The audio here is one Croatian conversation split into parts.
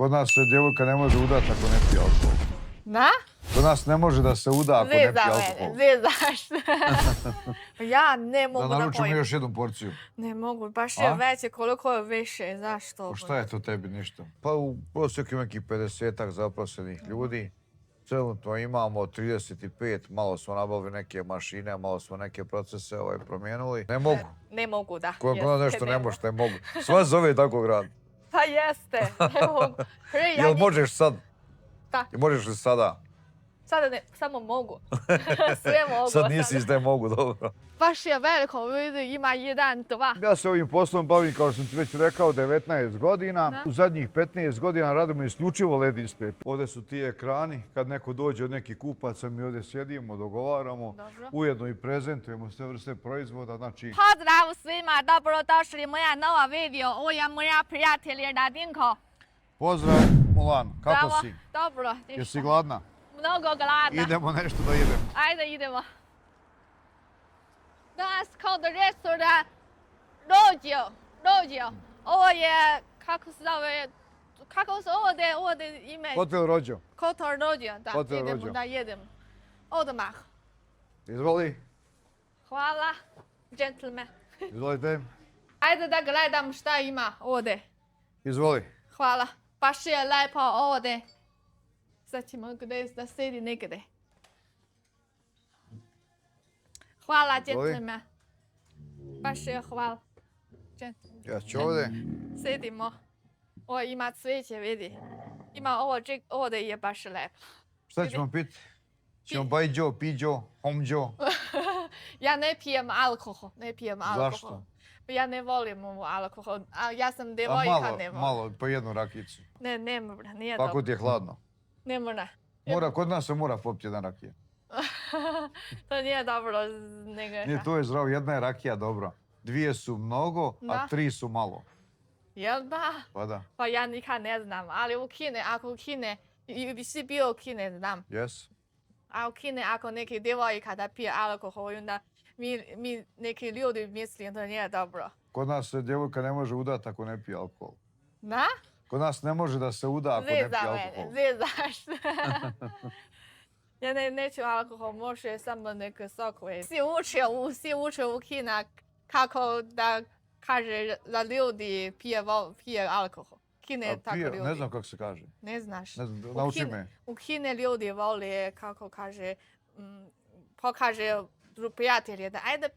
Kod nas se djevojka ne može udati ako ne pije alkohol. Da? Kod nas ne može da se uda ako ne pije alkohol. Zezaš. Ja ne mogu Da da naručimo pojem. još jednu porciju. Ne mogu, baš je veće koliko je više, zašto? Šta je to tebi ništa? Pa u prosjeku ima nekih 50-ak zaposlenih ljudi. Trenutno imamo 35, malo smo nabavili neke mašine, malo smo neke procese promijenili. Ne mogu. Ne mogu, da. Kako nešto ne možeš, ne mogu. Sva zove tako grad. Pa jeste, ne mogu. Jel možeš sad? Da. Možeš li sada? Sada ne, samo mogu. Sve mogu. Sad nisi iz ne mogu, dobro. Baš je veliko, vidi, ima 1, 2. Ja se ovim poslom bavim, kao što sam ti već rekao, 19 godina. Da. U zadnjih 15 godina radimo isključivo led display. Ovdje su ti ekrani, kad neko dođe od nekih kupaca, mi ovdje sjedimo, dogovaramo, Dobro. ujedno i prezentujemo sve vrste proizvoda, znači... Pozdrav svima, dobrodošli moja nova video. Ovo je moja prijatelj Radinko. Pozdrav, Mulan, kako Bravo. si? Dobro. Jesi gladna? Mnogo gladna. Idemo nešto da jedemo. Ajde, idemo. Danas kod restora Rođo. Ovo je, kako se zove, kako se ovdje ime? Hotel Rođo. Kotor Rođo, da, Hotel idemo, Rođo. da jedemo. Odmah. Izvoli, Hvala, gentleman. izvolite, Ajde da gledam šta ima ovdje. izvoli. Hvala. Baš je lepo ovdje. Sad ćemo da sedi negdje. Hvala, gentleman. Baš je hvala. Ja ću ovdje. Sedimo. Ovo ima cvijeće, vidi. Ima ovdje je baš lepo. Šta ćemo piti? Ćemo bajđo, piđo, homđo. Ja ne pijem alkohol. Zašto? Ja ne volim alkohol. A ja sam devojka, ne volim. Malo, po jednu rakicu. Ne mora, nije Kako dobro. ti je hladno? Ne mora. Kod nas se mora popiti jedan rakija. To nije dobro. Nije, to je zdravo, jedna je rakija dobra. 2 su mnogo, Da. a 3 su malo. Jel da? Pa da, Pa ja nikad ne znam, ali ako u Kine, si bio u Kine, znam. jes. A u Kine ako neki djevojka da pije alkohol, onda mi neki ljudi misli da nije dobro. Kod nas se djevojka ne može udati ako ne pije alkohol. Da? Kod nas ne može da se uda ako ne Zeza pije mene, alkohol. zezaš. Ja neću alkohol, može samo neke sokove. Svi uče u Kina kako da kaže da ljudi pije alkohol. Kine je tako ljudi. Ne znam kako se kaže. Ne znaš. Ne znam, nauči me. U Kine ljudi vole, kako kaže, pokaže prijatelje da ajde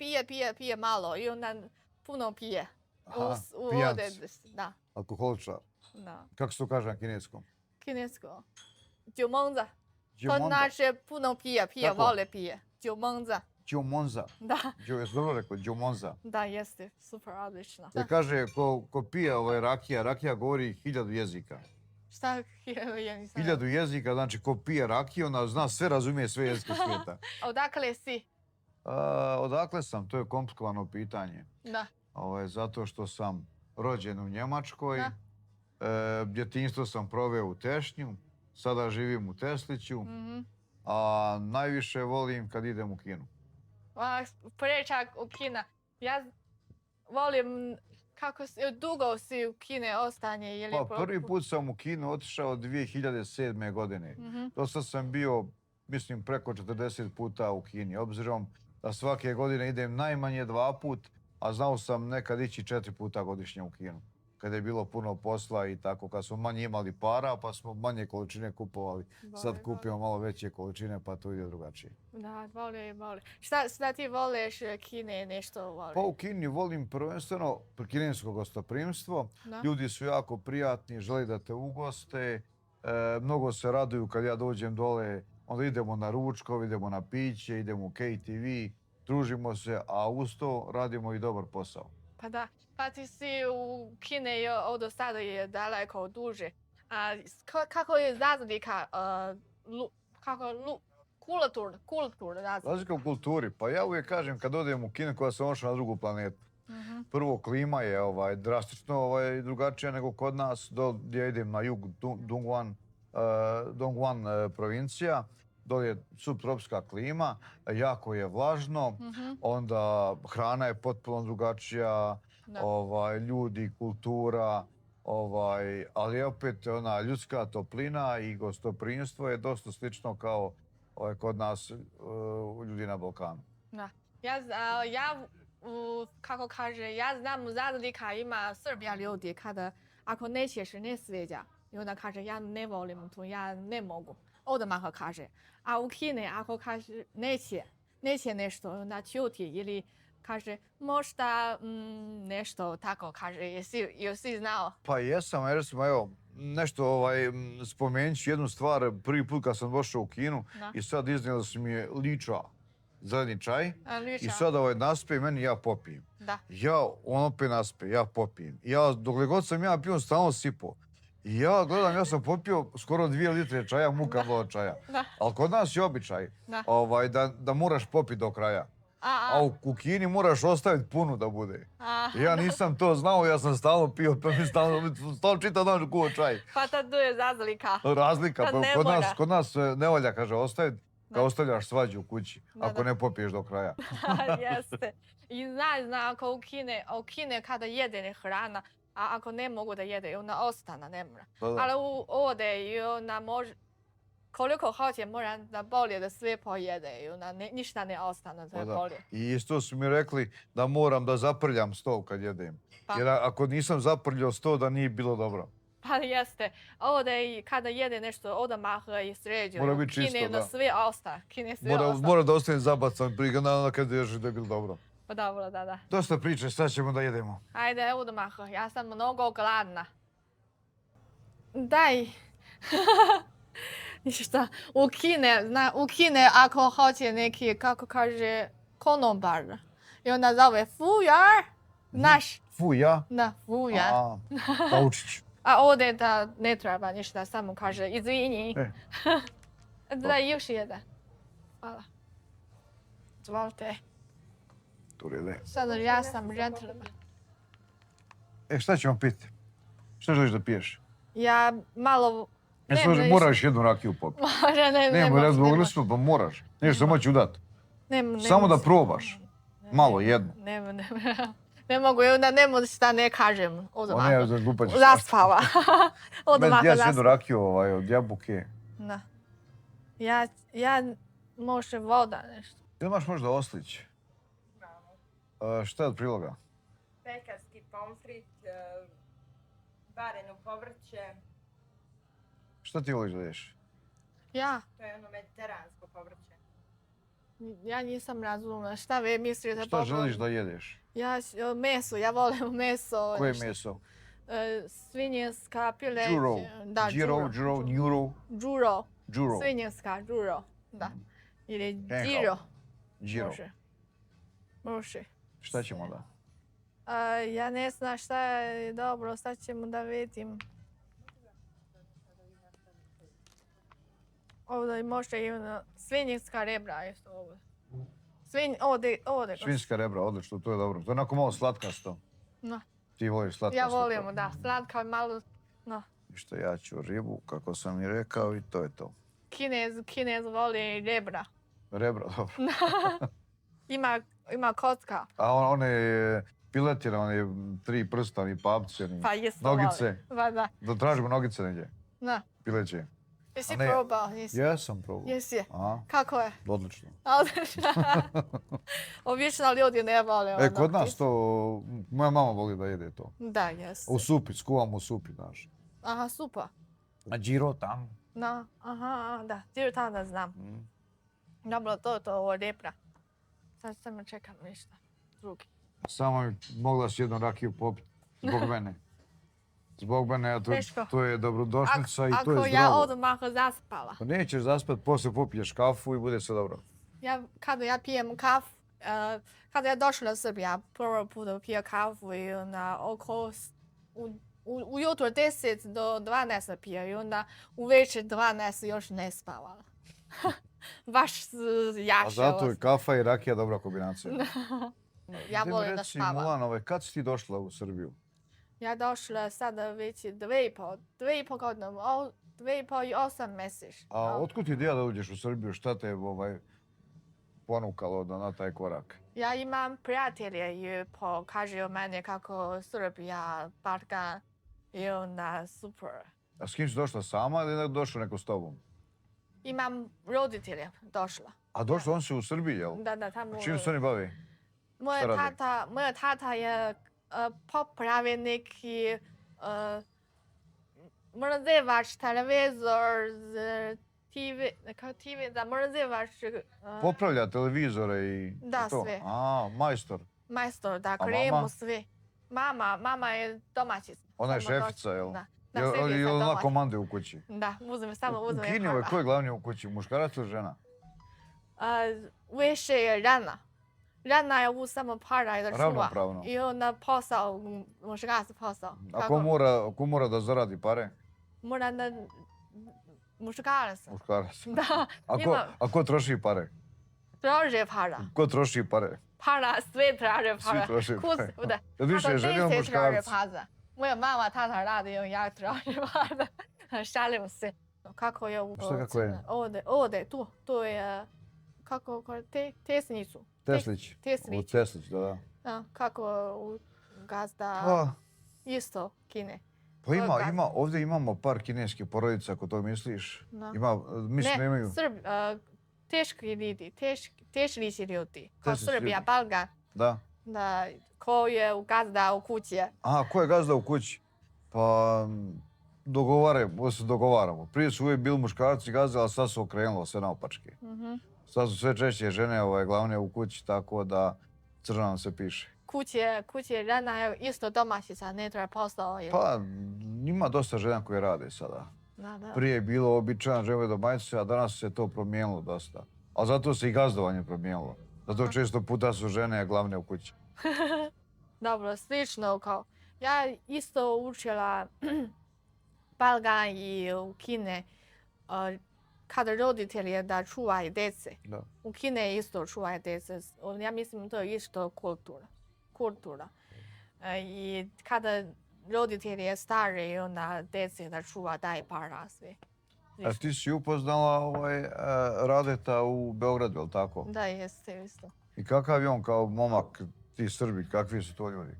pije malo i onda puno pije. Aha, Ovdje, pijanc, da, alkoholičar. da. Kako se to kaže na kineskom? Kinesko. 酒蒙子. To Džiomonza. znači puno pije, Kako? vole pije. 酒蒙子. Džiomonza. Da, Jesi dobro rekao, džiomonza. da, jeste, super, odlično. Jer kaže, ko pije rakija govori 1000 jezika. Šta ja nisam... 1000 jezika, znači ko pije rakiju, onda zna sve, razumije sve jezike svijeta. Odakle si? Odakle sam? To je komplikovano pitanje. Da. Zato što sam rođen u Njemačkoj, Da. djetinjstvo sam proveo u Tešnju, sada živim u Tesliću, Mhm. a najviše volim kad idem u kino. Prečak u Kina. Ja volim dugo si u Kine ostanje ili... Pa prvi put sam u kino otišao 2007. godine. Mhm. Do sad sam bio, mislim, preko 40 puta u Kini, obzirom da svake godine idem najmanje 2 put, a znao sam nekad ići 4 puta godišnje u kino. Kada je bilo puno posla i tako, kad smo manje imali para, pa smo manje količine kupovali. Sad kupimo malo veće količine, pa to ide drugačije. Da, voli. Šta ti voliš Kine, nešto voliš? Pa u Kini volim prvenstveno kinesko gostoprimstvo. Da. Ljudi su jako prijatni, žele da te ugoste. Mnogo se raduju kad ja dođem dole. Onda idemo na ručkov, idemo na piće, idemo u KTV, družimo se, a uz to radimo i dobar posao. Pa da, pa ti si u Kine od sada je daleko duže. Kako je razlika, kultur razlika? Razlika u kulturi. Pa ja uvijek kažem kad odem u Kinu koja sam ošao na drugu planetu. Prvo, klima je drastično drugačija nego kod nas. Gdje idem na jug Dongguan provincija. Dole je subtropska klima, jako je vlažno, onda hrana je potpuno drugačija, Da. ljudi, kultura. Ali opet ona ljudska toplina i gostoprimstvo je dosta slično kao kod nas ljudi na Balkanu. Da. Kako kaže, ja znam razlika ima Srbija ljudi kada ako nećeš ne sviđa. I onda kaže ja ne volim to, ja ne mogu. Odmah kaže. A u Kini ako kaže neće nešto, onda ćuti ili kaže možda nešto tako kaže. Jesi znao? Pa jesam, jer smo evo nešto spomenut ću jednu stvar. Prvi put kad sam došao u Kinu i sad iznijela su mi je liča, zeleni čaj. I sad naspe meni, ja popijem. Da. On opet naspe, ja popijem. Dokle god sam ja pio, stalno sipao. I ja gledam, ja sam popio skoro 2 litre čaja, muka bila čaja. Ali kod nas je običaj da moraš popiti do kraja. A u Kini moraš ostaviti puno da bude. Ja nisam to znao, ja sam stalno pio, pa mi stalno čitao dan kuo čaj. Pa to je razlika. Razlika, kod nas ne valja, kaže, ostaviti, kao ostavljaš svađu u kući, ako ne popiješ do kraja. Jeste. I zna, ako u Kine kada jede hrana, a ako ne mogu da jede, ona ostane, ne mora. Ali ovdje ona može, koliko hoće mora da bolje da sve pojede i ona ništa ne ostane za bolje. I isto su mi rekli da moram da zaprljam stol kad jedem. Jer ako nisam zaprljao stol da nije bilo dobro. Pa jeste. Ovdje kada jede nešto odmah i sređuje. Mora biti čisto, da. Sve ostaje. Mora da ostane zabacan prije kad ješ da je bilo dobro. Pa dobro, da. Dosta priče, sad ćemo da jedemo. Ajde, odmah, ja sam mnogo gladna. Daj. Ništa. U Kine ako hoće neki, kako kaže, konobar. I onda zove fujar. Znaš? Fuja? Da, fujar. Naučit ću. A ovdje da ne treba ništa, samo kaže izvini. Da, još jedan. Hvala. Zvolite. Sad ja sam gentleman. Šta ćemo piti? Šta želiš da piješ? Ja malo... Moraš jednu rakiju popiti. Ne, mogli smo, pa moraš. Nešto samo ću dat. Samo da probaš. Malo, jednu. Ne mogu, onda ne mogu šta ne kažem. Zaspava. Odmah ja ću jednu rakiju od jabuke. Da. Ja može voda nešto. Ili imaš možda oslić? Šta je od priloga? Pekarski pomfrit, vareno povrće. Šta ti voliš da ješ? Ja? To je ono mediteransko povrće. Ja nisam razumela. Šta vi mislite? Šta želiš da jedeš? Meso, ja volim meso. Koje meso? Svinjska pileća. Džuro. Da, Džuro. Svinjska, džuro. Da. Ili džiro. Može. Šta ćemo da? Ja ne znam šta je dobro, sad ćemo da vidim. Ovdje može i svinjska rebra isto ovdje. Ovdje. Svinjska rebra, odlično, to je dobro. To je onako malo slatkasto. No. Ti voliš slatkasto? Ja volim, da. Slatka je malo... No. Ništa, ja ću ribu, kako sam i rekao, i to je to. Kinez voli rebra. Rebra, dobro. Ima kocka. A one piletine, one 3 prsta, oni papci, oni nogice. Pa da. Da tražimo nogice negdje. Da. Pileće. Jesi probao? Jesam probao. Jesi? Kako je? Odlično. Odlično. Obično ljudi ne vole. Kod nas to, moja mama voli da jede to. Da, jesi. U supi, skuvamo u supi, znaš. Aha, supa. A džiro tam. No, aha, da, džiro tam da znam. Dobro, to je ovo rebra. Sad samo čekam ništa drugi. Samo mi mogla si jednu rakiju popiti, zbog mene. Zbog mene, to je dobrodošlica i to je zdravo. Ako ja odmah zaspala. Pa nećeš zaspat, poslije popiješ kafu i bude sve dobro. Kada ja pijem kafu, kada ja došla u Srbiju, prvo put pijem kafu i onda ujutro 10 do 12 pijem i onda uvečer 12 još ne spavala. Baš jaše. A zato je kafa i rakija dobra kombinacija. Ja volim da spavam. Mulan, kad si ti došla u Srbiju? Ja došla sada već 2,5 godine, 2,5 i 8 mjeseci. A otkud ti ideja da uđeš u Srbiju? Šta te ponukalo na taj korak? Ja imam prijatelje i kažu meni kako Srbija, Balkan I onda super. A s kim si došla sama ili je došao neko s tobom? Imam roditelje došla. A došla, on si u Srbiji, jel? Da, tamo... A čim se oni bavi? Moja šta radi? tata je popravi neki mrzevač televizor, TV, da mrzevač Popravlja televizore i Da, to? sve. A, majstor. majstor, da A kremu mama? sve. Mama je domaćica. Ona je Samo šefica, jel? Da, Jel ona domaća. komande u kući? Da, samo U uzme Kini ko je glavni u kući, muškarac ili žena? Više je žena. Žena je u samo para da čuva. Ravnopravno. I onda posao, muškarac posao. A ko mora da zaradi pare? Mora da muškarac. Muškarac. Da, A ko troši pare? traže para. Ko troši pare? Para, sve traže para. Svi troše pare. Da. Jel više žene ili Djece traže muškarci? para. Moja mama, tata radi, ja tražim para. Šalim se. Kako je u... Šta kako je? Ovdje, tu je... Kako, tesnicu. Teslić. Teslić. U Teslić, da. Da, kako u gazda Pa, isto Kine. pa ovdje imamo par kineskih porodica, ako to misliš. Da. Mislim da imaju. Teški ljudi, teški ljudi. Kao Teški Srbija, ljudi. Balkan. Da. Da, ko je u gazda u kući. A, ko je gazda u kući? Pa, dogovaramo. Prije su uvijek bili muškarci gazde, ali sad su okrenulo sve naopačke. Sad su sve češće žene glavne u kući, tako da crno nam se piše. Kuće žena je isto domaćica, ne treba posao. Pa, ima dosta žena koje rade sada. Da. Prije je bilo običajno žene domaćice, a danas se to promijenilo dosta. Ali zato se i gazdovanje promijenilo. Zato često puta su žene glavne u kući. Dobro, slično kao... Ja isto učila Balkan i u Kine kada roditelji da čuvaju djece. Da. U Kine isto čuvaju djece. Ja mislim to je isto kultura. I kada roditelji je stari, onda djece da čuva daje para sve. A ti si upoznala Radeta u Beogradu, je li tako? Da, jeste isto. I kakav je on kao momak, ti Srbi, kakvi su to ljudi?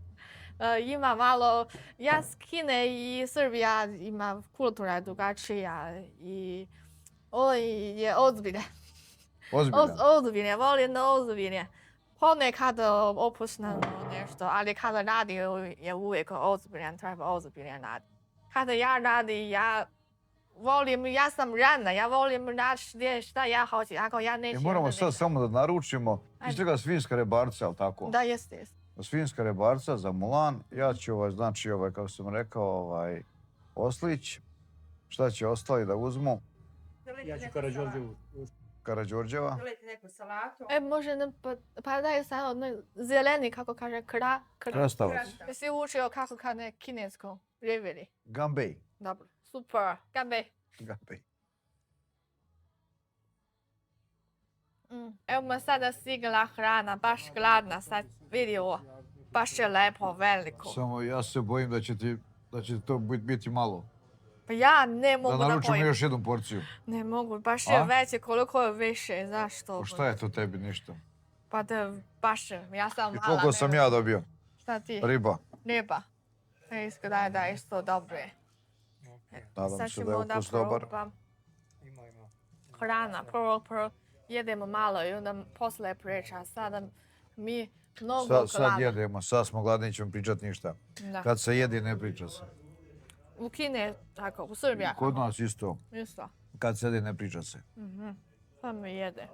Ima malo, ja s Kine i Srbija ima kultura drugačija i on je ozbiljan. Ozbiljan? Ozbiljan, volim da ozbiljan. Ponekad opusno nešto, ali kada radi je uvijek ozbiljan, treba ozbiljan radi. Kada ja radi, ja sam rana, ja volim raditi šta ja hoću, ako ja neću... Moramo sad samo da naručimo, iz čega svinjska rebarca, je li tako? Da, jeste. Svinjska rebarca za Mulan, ja ću kako sam rekao, oslić. Šta će ostali da uzmu? Ja ću Karađorđevu. Karađorđeva. Želite neku salatu? Može nam pa daj samo zeleni, kako kaže, Krastavac. Jesi učio kako kaže kinesko? Reveli. Gambej. Dobro, super. Gambe. Gambej. Evo me sada stigla hrana, baš gladna, sad vidi ovo. Baš je lepo, veliko. Samo ja se bojim da će to biti malo. Pa ja ne mogu Da da naručimo pojim. još jednu porciju. Ne mogu, baš je veće, koliko je više, zašto? Pa šta je to tebi ništa? Pa da, baš je, ja sam I mala. koliko sam ja dobio? Šta ti? Riba. Riba. Izgleda da je isto dobro. Nadam Sad se da je ćemo da ukus dobar. probam. Ima. Hrana, prvo jedemo malo i onda posle priča. Sada mi mnogo Sad gladni. jedemo, sad smo gladni, nećemo pričati ništa. Da. Kad se jedi, ne priča se. U Kine, tako, u Srbiji. Kod nas isto. Isto. Kad se jedi, ne priča se. Samo jede.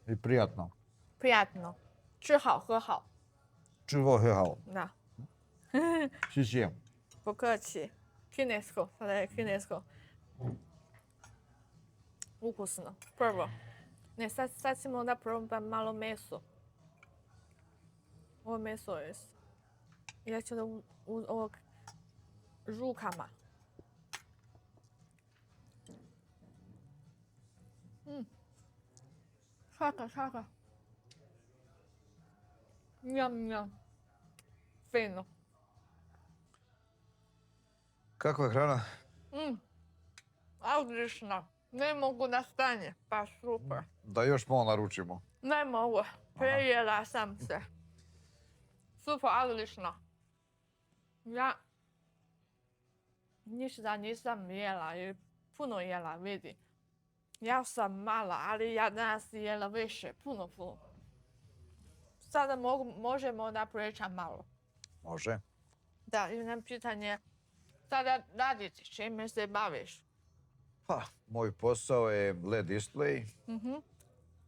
I prijatno. Prijatno. 吃好喝好. 吃好喝好. Da. 谢谢. Po客气. Kinesko, sada je kinesko. Ukusno. Prvo. Ne, sad ćemo da probam malo meso. Ovo meso je. Ja ću da uz ovog žukama. Šaka. Njam. Fino. Kakva je hrana? Odlično. Ne mogu da stanje. Pa super. Da još malo naručimo. Ne mogu. Prejela sam se. Super, odlično. Ja Ništa nisam jela, jer puno jela, vidi. Ja sam mala, ali ja danas jela više, puno. Sada možemo da pričam malo. Može. Da, imam pitanje. Sada raditi, čime se baviš? Pa, moj posao je LED display.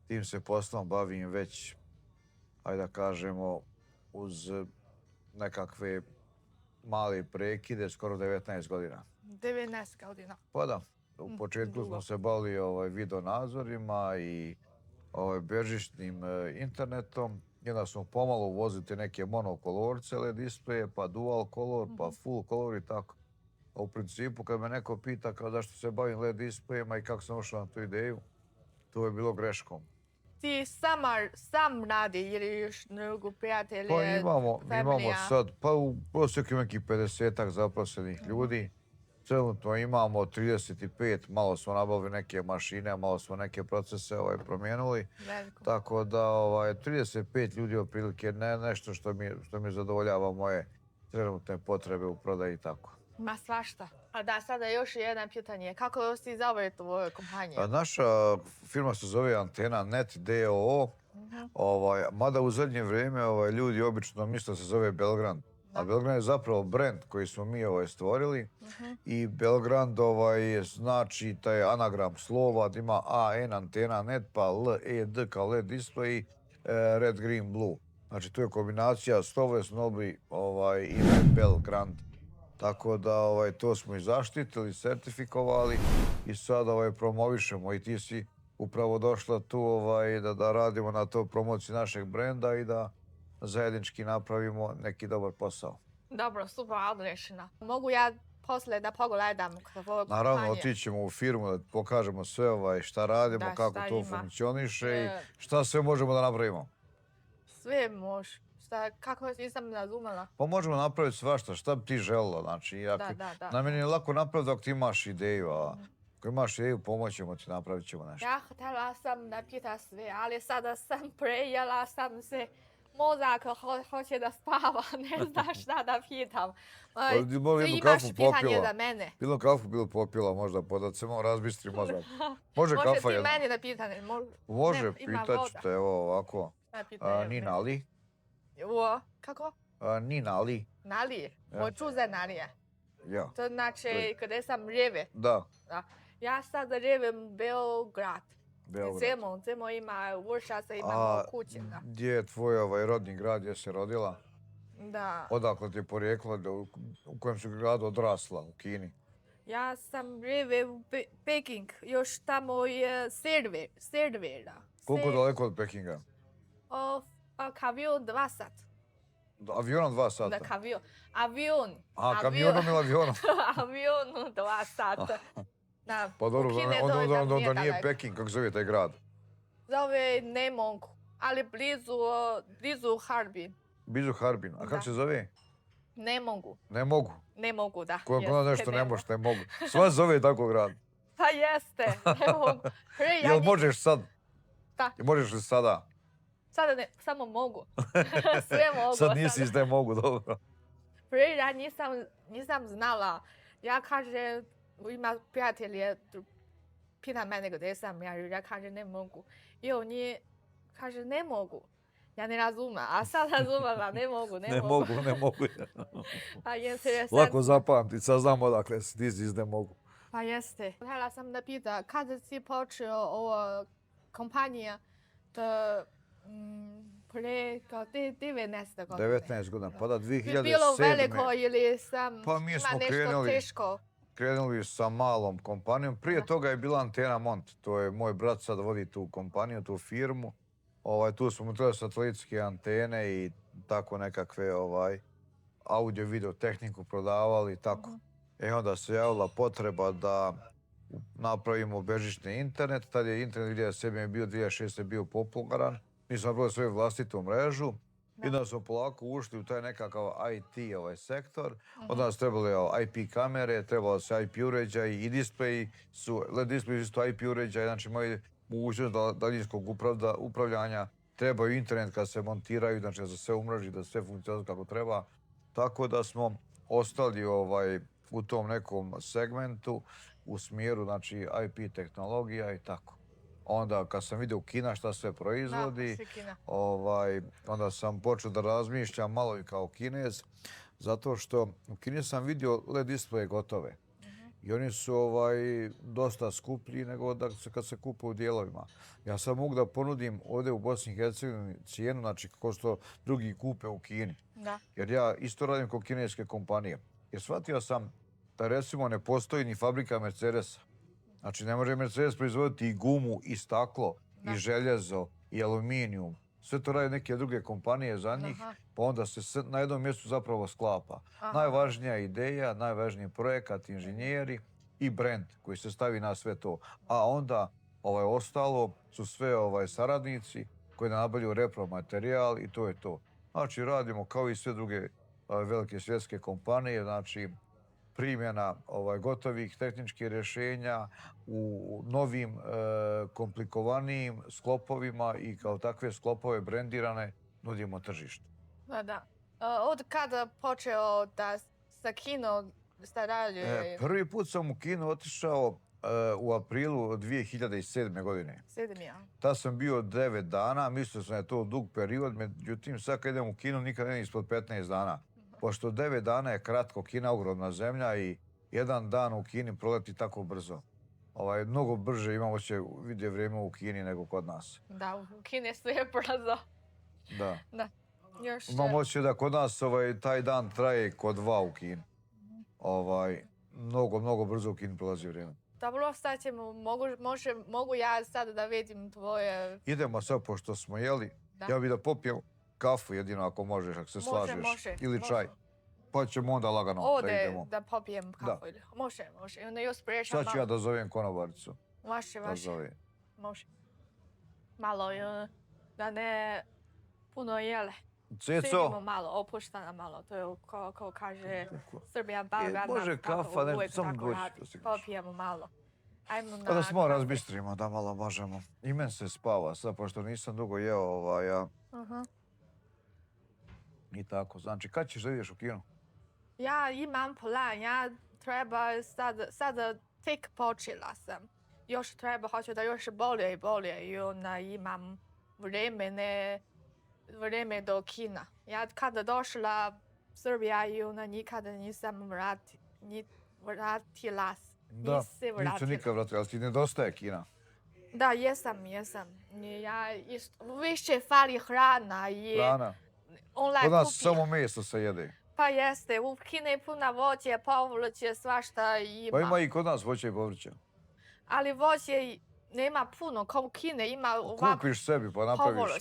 Tim se poslom bavim već, ajde da kažemo, uz nekakve male prekide, skoro 19 godina. 19 godina. Pa da, u početku smo se bavili video nadzorima i bežičnim internetom. I onda smo pomalo uvozili neke monokolorce LED displeje, pa dual color, pa full color i tako. A u principu, kad me neko pita kao zašto se bavim LED displejima i kako sam ušao na tu ideju, to je bilo greškom. Ti sam radi ili još drugu prijatelje, Pa imamo familija? sad, pa u prosjeku ima nekih 50-ak zaposlenih ljudi. Trenutno imamo 35, malo smo nabavili neke mašine, malo smo neke procese promijenili. Veliko. Tako da 35 ljudi otprilike nešto što mi zadovoljava moje trenutne potrebe u prodaji i tako. Ma svašta. A da, sada još jedno pitanje. Kako si zove tvoju kompaniju? Naša firma se zove Antena Net d.o.o. Mada u zadnje vrijeme ljudi obično misle da se zove Belgrand. A Belgrand je zapravo brand koji smo mi stvorili i Belgrand znači taj anagram slova da ima AN Antena Net pa LED kao LED display, red, green, blue. Znači tu je kombinacija slova smo dobili ime Belgrand. Tako da to smo i zaštitili, sertifikovali i sad promovišemo i ti si upravo došla tu da radimo na to promociji našeg brenda i da zajednički napravimo neki dobar posao. Dobro, super, odlično. Mogu ja poslije da pogledam tvoju kompaniju? Naravno, otićemo u firmu da pokažemo sve šta radimo, Da, kako šta to ima. funkcioniše i šta sve možemo da napravimo. Sve može. Kako nisam razumela? Pa možemo napraviti svašta, šta bi ti želila. Znači, Da. na meni je lako napraviti ako ti imaš ideju, a ako imaš ideju pomoćemo ti, napravit ćemo nešto. Ja htjela sam da pitam sve, ali sada sam prejela sam se. Mozak hoće da spava, ne zna šta da pitam. Ti imaš pitanje za mene. Bilo kafu, bilo popila, možda podat se malo razbistri mozak. Može Može kafa ti jedna. meni da pitanje. Može, Ima pitat voda. ću te, evo ovako. Nina Ali? 我 kako? Nina Ali? 哪里？ Ja. 我住在哪里？ Ja. To znači gdje sam žive. Da, Ja sad živim Beograd. Beograd. Zemo ima Vršaca, imamo kuće. Da. Gdje je tvoj rodni grad, gdje se rodila? Da. Odakle ti je porijeklo, u kojem si gradu odrasla, u Kini? Ja sam žive u Peking, još tamo je servera. Koliko daleko od Pekinga? Kavion 2 sat. Avionom 2 sata? Da, avion. Kamionom ili avionom? Avion 2 sata. Da. Pa dobro, u Kine onda nije daleko. Peking, kako zove taj grad? Zove ne mogu, ali blizu Harbin. Blizu Harbin. A kako Da. se zove? Ne mogu. Ne mogu. Ne mogu, da. Ko Jeste, nešto ne mogu. može, ne mogu. Sva zove tako grad. Pa jeste, ne mogu. Jel možeš sad? Da. Možeš li sada? Sada ne, samo mogu. Sve mogu. Sad nisi iz ne mogu, dobro. Prije ja nisam znala. Ja kažem, ima prijatelje, pita mene gdje sam, ja kažem ne mogu. I oni kaže ne mogu. Ja ne razumem, a sad razumela, ne mogu. Ne mogu. Pa interesantno. Lako zapamtit, sad znam odakle si, ti si iz ne mogu. Pa jeste. Htjela sam da pita, kada si počeo ova kompanija da pre kao 19 godine? 19 godina, pa da Bi 2007. bilo veliko ili sam Pa mi ima smo nešto teško? krenuli sa malom kompanijom. Prije toga je bila Antena Mont. To je moj brat sad vodi tu kompaniju, tu firmu. Tu smo trebali satelitske antene i tako nekakve audio-video tehniku prodavali i tako. Onda se javila potreba da napravimo bežični internet. Tad je internet 2006. bio popularan. Mi smo napravili svoju vlastitu mrežu. I onda smo polako ušli u taj nekakav IT sektor. Onda nas trebali IP kamere, trebalo se IP uređaj i displeji su, LED displeji su isto IP uređaj, znači imaju mogućnost daljinskog upravljanja. Trebaju internet kad se montiraju, znači da se sve umreži, da sve funkcionira kako treba. Tako da smo ostali u tom nekom segmentu, u smjeru, znači, IP tehnologija i tako. Onda kad sam vidio Kina šta sve proizvodi, Da, Kina. onda sam počeo da razmišljam malo i kao Kinez, zato što u Kini sam vidio LED displeje gotove. I oni su dosta skuplji nego kad se kupuju u dijelovima. Ja sam mogu da ponudim ovdje u Bosni i Hercegovini cijenu, znači kako što drugi kupe u Kini. Da. Jer ja isto radim kao kineske kompanije. Jer shvatio sam da recimo ne postoji ni fabrika Mercedesa. Znači ne može Mercedes proizvoditi i gumu, i staklo, i željezo, i aluminijum. Sve to rade neke druge kompanije za njih, pa onda se na jednom mjestu zapravo sklapa. Najvažnija ideja, najvažniji projekat, inženjeri i brand koji se stavi na sve to. A onda ostalo su sve saradnici koji nabavljaju repromaterijal i to je to. Znači radimo kao i sve druge velike svjetske kompanije, znači primjena gotovih tehničkih rješenja u novim, komplikovanijim sklopovima i kao takve sklopove brendirane nudimo tržištu. Da. Od kada počeo da sa Kino staraju? Prvi put sam u Kinu otišao u aprilu 2007. godine. 7, ja. Tad sam bio 9 dana, mislio sam da je to dug period, međutim sad kad idem u Kinu nikad ne ispod 15 dana. Pošto 9 dana je kratko, Kina ogromna zemlja i jedan dan u Kini proleti tako brzo. Mnogo brže imamo će vidje vrijeme u Kini nego kod nas. Da, u Kini sve je brzo. Da. Još... Imam osjećaj da kod nas taj dan traje kod 2 u Kini. Mnogo brzo u Kini prolazi vrijeme. Dobro, sad ćemo, mogu ja sad da vidim tvoje... Idemo sad, pošto smo jeli, ja bih da popijem kafu jedino ako možeš, ako se slažeš. Ili čaj. Pa ćemo onda lagano da idemo. Ovdje da popijem kafu. Može. I onda još priječam malo. Sad ću ja da zovem konobaricu. Može. Može. Malo, da ne puno jele. Ceco! Sjedimo malo, opuštana malo. To je kao kaže Srbija Balgan. Može kafa, ne, samo doći. Popijemo malo. Ajmo na... Pa da smo razbistrimo, da malo možemo. I men se spava sad, pošto nisam dugo jeo, I tako, znači, kad ćeš da ideš u Kinu? Ja imam plan, ja treba sad tek počela sam. Još treba, hoću da još bolje i bolje i onda imam vrijeme do Kina. Ja kada došla Srbija i onda nikada nisam vratila. Da, nisu nikad vratila, ali ti nedostaje Kina. Da, jesam. Ja više fali hrana i... Hrana? Kod nas samo meso se jede. Pa jeste, u Kini je puno voće, povrće, svašta ima. Pa ima i kod nas voće i povrća. Ali voće nema puno, kao u Kini ima ovako... Kupiš sebi pa napraviš,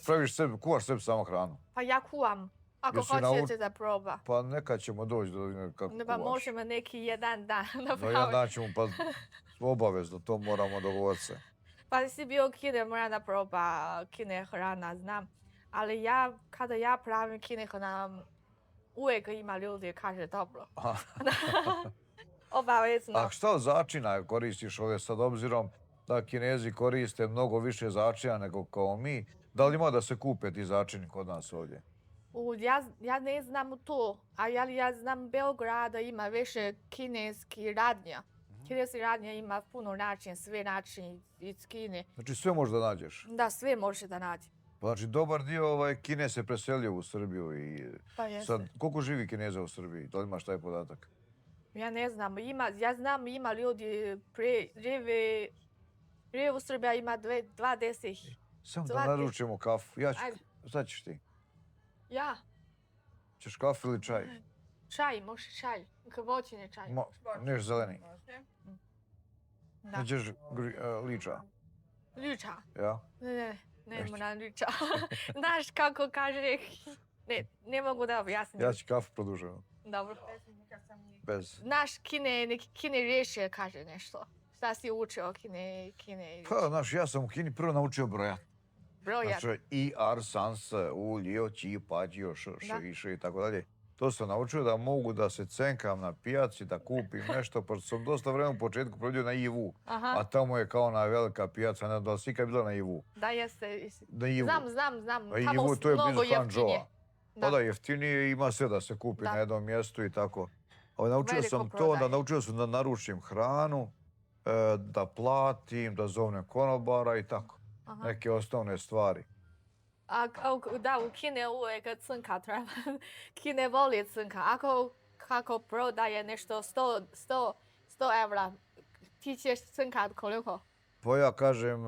kuvaš sebi samo hranu. Pa ja kuvam, ako hoćete da proba. Pa nekad ćemo doći kako kuvaš. Pa možemo neki jedan dan napraviti. Jedan dan ćemo, pa obavezno, to moramo dogovoriti se. Pa si bio u Kini, moram da proba Kine hrana, znam. Ali kada ja pravim Kine hrana, uvijek ima ljudi kaže dobro. Obavezno. A šta od začina koristiš ovdje sad, obzirom da Kinezi koriste mnogo više začina nego kao mi? Da li ima da se kupe ti začini kod nas ovdje? Ja ne znam to, ali ja znam Beograda ima više kineski radnja. Kineski radnja ima puno način, sve način iz Kine. Znači sve možeš da nađeš? Da, sve može da nađe. Pa znači dobar dio Kine se preselio u Srbiju i sad koliko živi Kineza u Srbiji? Da li imaš taj podatak? Ja ne znam, ja znam ima ljudi žive u Srbiji ima 20. Samo da naručimo kafu. Šta ćeš ti? Ja. Ćeš kafu ili čaj? Čaj, može čaj. Voćni čaj. Neš zeleni? Da. Nećeš liča? Liča? Ja? Ne moram liča. Znaš kako kaže... Ne mogu da objasnim. Ja ću kafu produženo. Dobro. Bez. Naš Kine riješi kaže nešto. Šta si učio Kine? Pa, znaš, ja sam u Kini prvo naučio brojat. Brojat? Znači, i, ar, sans, u, lio, či, pa, đio, š, š, i tako dalje. To sam naučio da mogu da se cenkam na pijaci, da kupim nešto, pošto sam dosta vremena u početku provodio na Ivu. A tamo je kao ona velika pijaca, ne znam da li si ikad bila na Ivu. Da, jeste. Na Ivu. Znam. Tamo mnogo jeftinije. Pa da, jeftinije ima sve da se kupi na jednom mjestu i tako. Naučio Veliko sam to, prodaje. naučio sam da naručim hranu, da platim, da zovnem konobara i tako. Aha. Neke osnovne stvari. Da, u Kine uvijek crnka treba. Kine voli crnka. Kako prodaje nešto 100 evra, ti ćeš crnkat koliko? Pa ja kažem,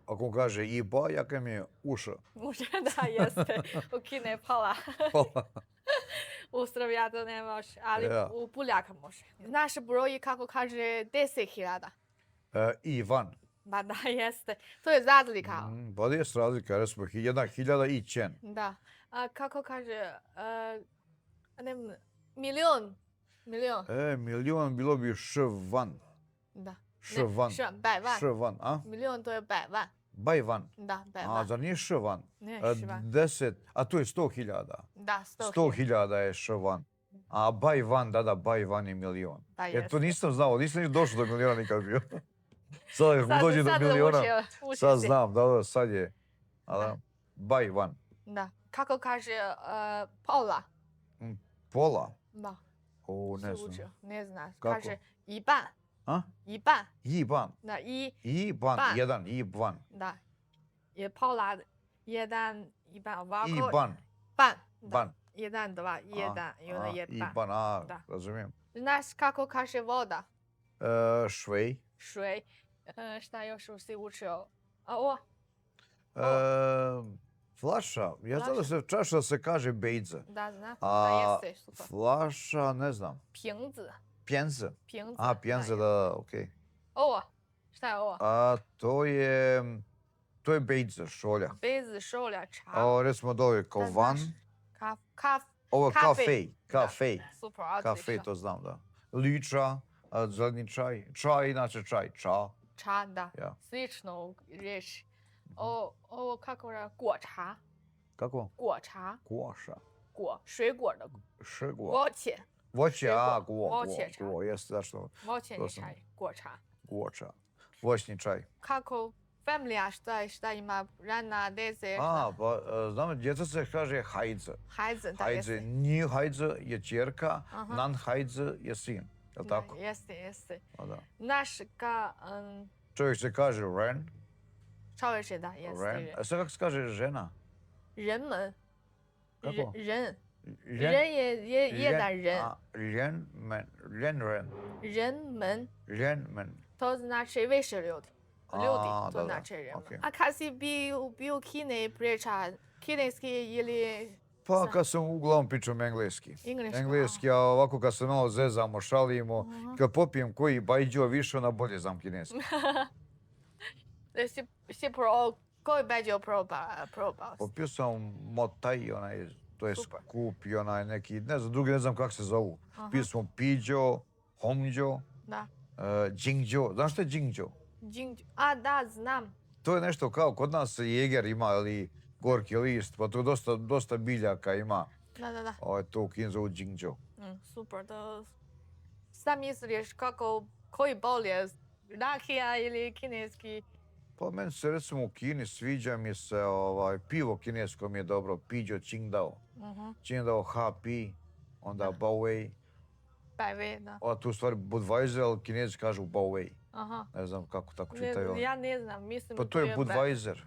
ako on kaže iba, ja kažem je uša. Može, da, jeste. U Kine pola. Pola. U Srbija to ne može, ali Ja. u Poljaka može. Znaš broj kako kaže 10.000? Ivan. Ba da, jeste. To je razlika. Pa je razlika, recimo 1.000 i čen. Da. Kako kaže, milion. Milion bilo bi švan. Da. Švan. Bajvan. Švan, a? Milion to je bajvan. Bajvan. Da, A, bajvan. zar nije švan? Ne, švan. 10, a to je 100.000. Da, 100.000. 100.000 je švan. A bajvan, da, bajvan je milion. Da, Jer to jeste. nisam znao, nisam ni došao do miliona nikad bio. Sad kad Sad- dođe do sad miliona, uči sad si. znam, da, sad je. A da, Da. bajvan. Da. Kako kaže pola? Pola. Da. O, ne si znam. učio. Ne znaš. Kako? Kaže i ban. A? I ban. Iban. Da, Iban, Ban. jedan, iban. da. Je pola, jedan, i ban. Ovako. Iban, Ban. Da. ban. Jedan, dva, jedan. I ono je ban. Iban, Da. razumijem. Znaš kako kaže voda? Švej. Švej. Šta još si učio? Ovo? Flaša. Ja znam da Flaša. se čaša se kaže bejdze. Da, znam. A Da, jeste. Super. flaša, ne znam. 瓶子. Pjenze. Pjenze. A, pjenze, da, okej. Ovo. Šta je ovo? A to je bejdze, šolja. Bez šolja, ča. A recimo dole Da, kovan. znaš. Ovo kafe. kafej. Kafej. Super, odlično. Kafej, to znam, da. Liča, zeleni čaj. Čaj, inače čaj. Ča. Ča, da. Ja. Slično u riječi. Ovo kako je? 果茶. Kako? 果茶. Kuoša. 果，水果的 Šegua. voće. Voće, a, Voće čaj. guo, jeste, zašto? Voćeni To sam- čaj. 果茶. Guoča. Voćni čaj. Kako familija šta ima rana, dece, A, pa, znam, djeca se kaže hajdze. hajze, da Hajdze, jeste. nji hajdze je čerka, Aha. nan hajdze je sin. Je li Da, tako? jeste. A, da. Naš Čovjek se kaže ren. čovjek je da, jeste. Ren. A sad kako se kaže žena? 人们， Kako? 人 Ren. 人也jedan人， A, ren, men. Ren, ren. 人们 Ren, men. to znači više ljudi. Ljudi, A, to da, znači人. okej. A kad si bio u Kine priča kineski ili Pa kad sam uglavnom pričam engleski. Engleski, Engleski, a ovako kad se malo zezamo, šalimo, kad popijem koji bajđo više, onda bolje znam kineski. si koji beđo probao? Popio sam motaj, onaj, to je Super. skupi, onaj neki, ne znam, drugi ne znam kako se zovu. Aha. Pio smo piđo, homđo, Da. džingđo. Znaš što je džingđo? A da, znam. To je nešto kao, kod nas jeger ima, ali gorki list, pa to dosta biljaka ima. Da. To u Kini zovu džingđo. Super. Šta misliš koji bolje? Rakija ili kineski? Pa meni se recimo u Kini sviđa mi se pivo kinesko mi je dobro, piđo Qingdao. Qingdao HP, onda Baowei. Bajve, da. A tu u stvari Budweiser, ali Kinezi kažu Baowei. Aha. Ne znam kako tako čitaju. Ja ne znam, mislim Pa to je Budweiser.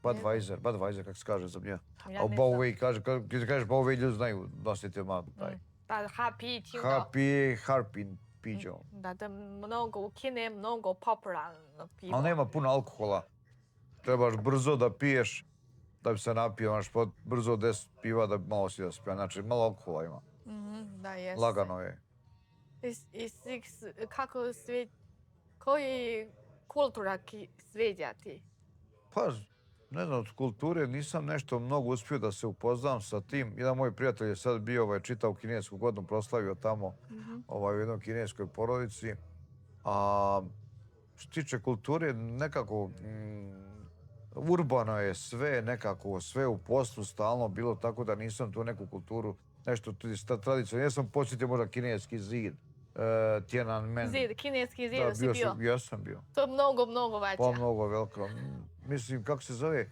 Budweiser, kako se kaže za mnje. Ja A ne Baowei kaže, kad kažeš Baowei ljudi znaju nositi taj. Pa happy, Qingdao. HP, Harpin piđo. Da, mnogo, u Kine je mnogo popularno pivo. Ali nema puno alkohola. Trebaš brzo da piješ, da bi se napio, imaš brzo 10 piva da bi malo si da spija. Znači, malo alkohola ima. Da, jeste. Lagano je. Kako koji kultura sviđa ti? Pa, ne znam, od kulture nisam nešto mnogo uspio da se upoznam sa tim. Jedan moj prijatelj je sad bio, čitao kinesku godinu, proslavio tamo u jednoj kineskoj porodici. A što se tiče kulture, nekako urbano je sve, nekako sve u poslu stalno bilo, tako da nisam tu neku kulturu, nešto tradicionalno. Ja sam posjetio možda kineski zid, Tiananmen. Kineski zid Da, si bio? Ja sam bio. To je mnogo veća. Pa mnogo veliko. Mislim, kako se zove?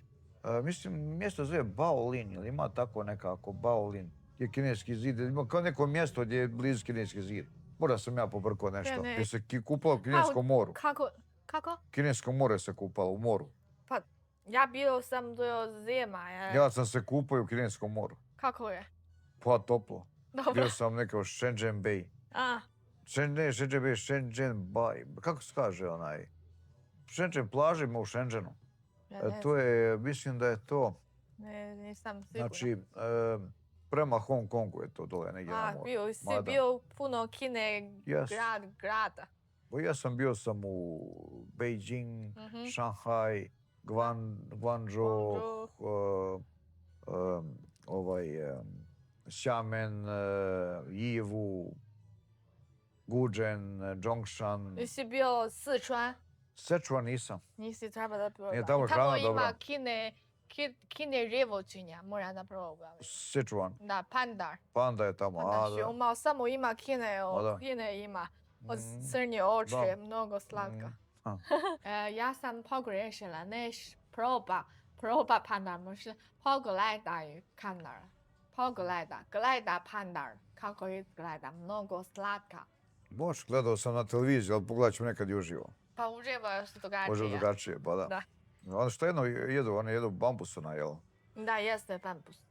Mislim, mjesto zove Baolin, ili ima tako nekako Baolin. je kineski zid. Ima kao neko mjesto gdje je blizu kineski zid. Možda sam ja pobrkao nešto. Ne. Gdje se kupalo u kineskom moru. Kako? Kinesko more se kupalo u moru. Pa, ja bio sam do zima. Ja sam se kupao u kineskom moru. Kako je? Pa toplo. Dobro. Bio sam nekao Shenzhen Bay. A, Ne, Shenzhen Bay, Shenzhen Bay. Kako se kaže onaj? Shenzhen plaža ima u Shenzhenu. ja ne To je, mislim da je to, nisam sigurna. znači, prema Hong Kongu je to dole negdje na moru. Bio si Mada. bio puno Kine Yes. grada. Pa ja sam bio u Beijing, Mhm. Shanghai, Guangzhou, Xiamen, Yiwu, Guzhen, Zhongshan. Jesi bio Sichuan? Sichuan nisam. Nisi treba da probam. Nije tamo I hrana ima dobra. Kine životinja, moram da probam. Sichuan. Da, panda. Panda je tamo. Znači, da. samo ima Kine, da. Kine ima. Od Mm, crnje oči, da. mnogo slatka. a. Ja sam pogrešila, ne proba panda, možda pogledaj kanar. Gleda pandar, kako izgleda, mnogo slatka. Možeš, gledao sam na televiziji, ali pogledat ću nekad i uživo. Pa uživo je što drugačije. Može drugačije, pa da. Da. Ono što jedno jedu, oni jedu bambusona, jel? Da, jeste bambus.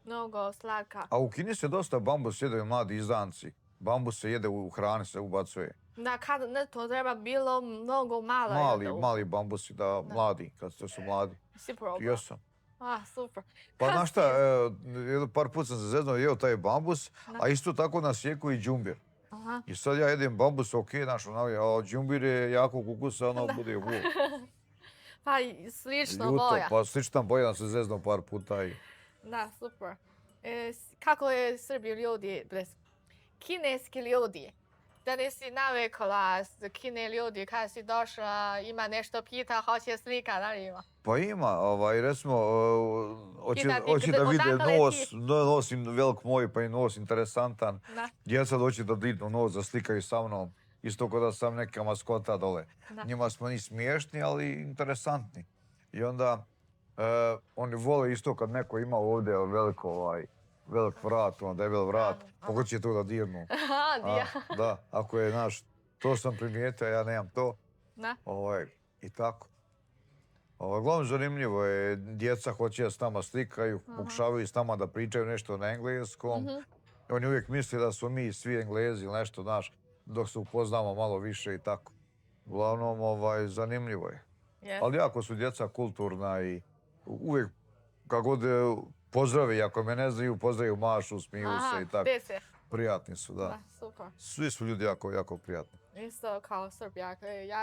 Mnogo slatka. A u Kini se dosta bambus jedu mladi izdanci. Bambus se jede u hrani, se ubacuje. Da, kad ne to treba bilo mnogo malo. Mali bambusi, da, mladi, kad su mladi. Si probao? Jesam. Super. Pa Kad znaš šta, si- par put sam se zeznuo jeo taj bambus, Da. a isto tako na sjeku i džumbir. Aha. I sad ja jedem bambus, okej, znaš, a džumbir je jako kukusa, ono bude Pa i slično ljuto. boja. Pa slična boja sam se zeznuo par puta i... Da, super. Kako je Srbi ljudi, kineski ljudi? Da nisi navikla s Kine ljudi, kad si došla, ima nešto pita, hoće slika, da li ima? Pa ima, recimo, Kina, hoće da vide odakle nos, nos im velik moj, pa i nos interesantan. Da. Djeca hoće da dignu nos, da slikaju sa mnom. Isto kao da sam neka maskota dole. Da. Njima smo ni smiješni, ali interesantni. I onda oni vole isto kad neko ima ovdje velik vrat, debel vrat, pa hoće to da dirnu. Aha, Da, ako je, znaš, to sam primijetio, ja nemam to. Da. I tako. Uglavnom zanimljivo je, djeca hoće da s nama slikaju, pokušavaju s nama da pričaju nešto na engleskom. Oni uvijek misle da smo mi svi Englezi ili nešto, znaš, dok se upoznamo malo više i tako. Uglavnom, zanimljivo je. Yes. Ali jako su djeca kulturna i uvijek, kako god pozdravi, ako me ne znaju, pozdravi mašu, smiju se i tako. Dese. Prijatni su, da. Da, super. Svi su ljudi jako, jako prijatni. Isto kao Srbija.